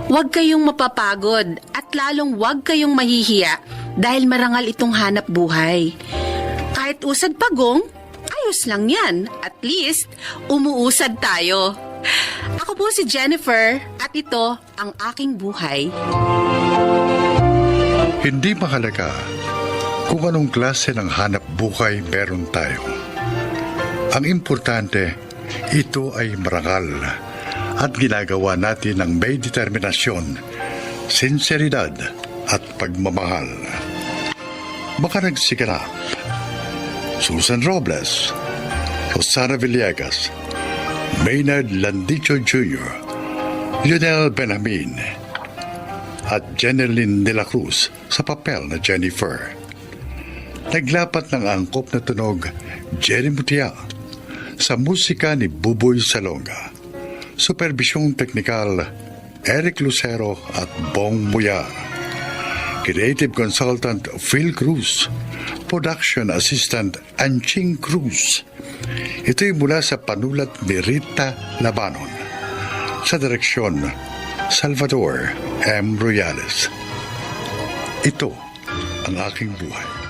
huwag kayong mapapagod at lalong huwag kayong mahihiya dahil marangal itong hanap buhay. Kahit usad pagong, ayos lang yan. At least, umuusad tayo. Ako po si Jennifer at ito ang aking buhay. Hindi mahalaga kung anong klase ng hanap buhay meron tayo. Ang importante, ito ay marangal at ginagawa natin ng may determinasyon, sinseridad at pagmamahal. Makarag Siganap, Susan Robles, Rosana Villegas, Maynard Landicho Jr., Lionel Benjamin, at Jeneline de la Cruz sa papel na Jennifer. Naglapat ng angkop na tunog, Jerry Mutia, sa musika ni Buboy Salonga. Supervisyong teknikal, Eric Lucero at Bong Muyar. Creative Consultant, Phil Cruz. Production Assistant, Anching Cruz. Ito'y mula sa panulat ni Rita Labanon. Sa direksyon, Salvador M. Royales. Ito ang aking buhay.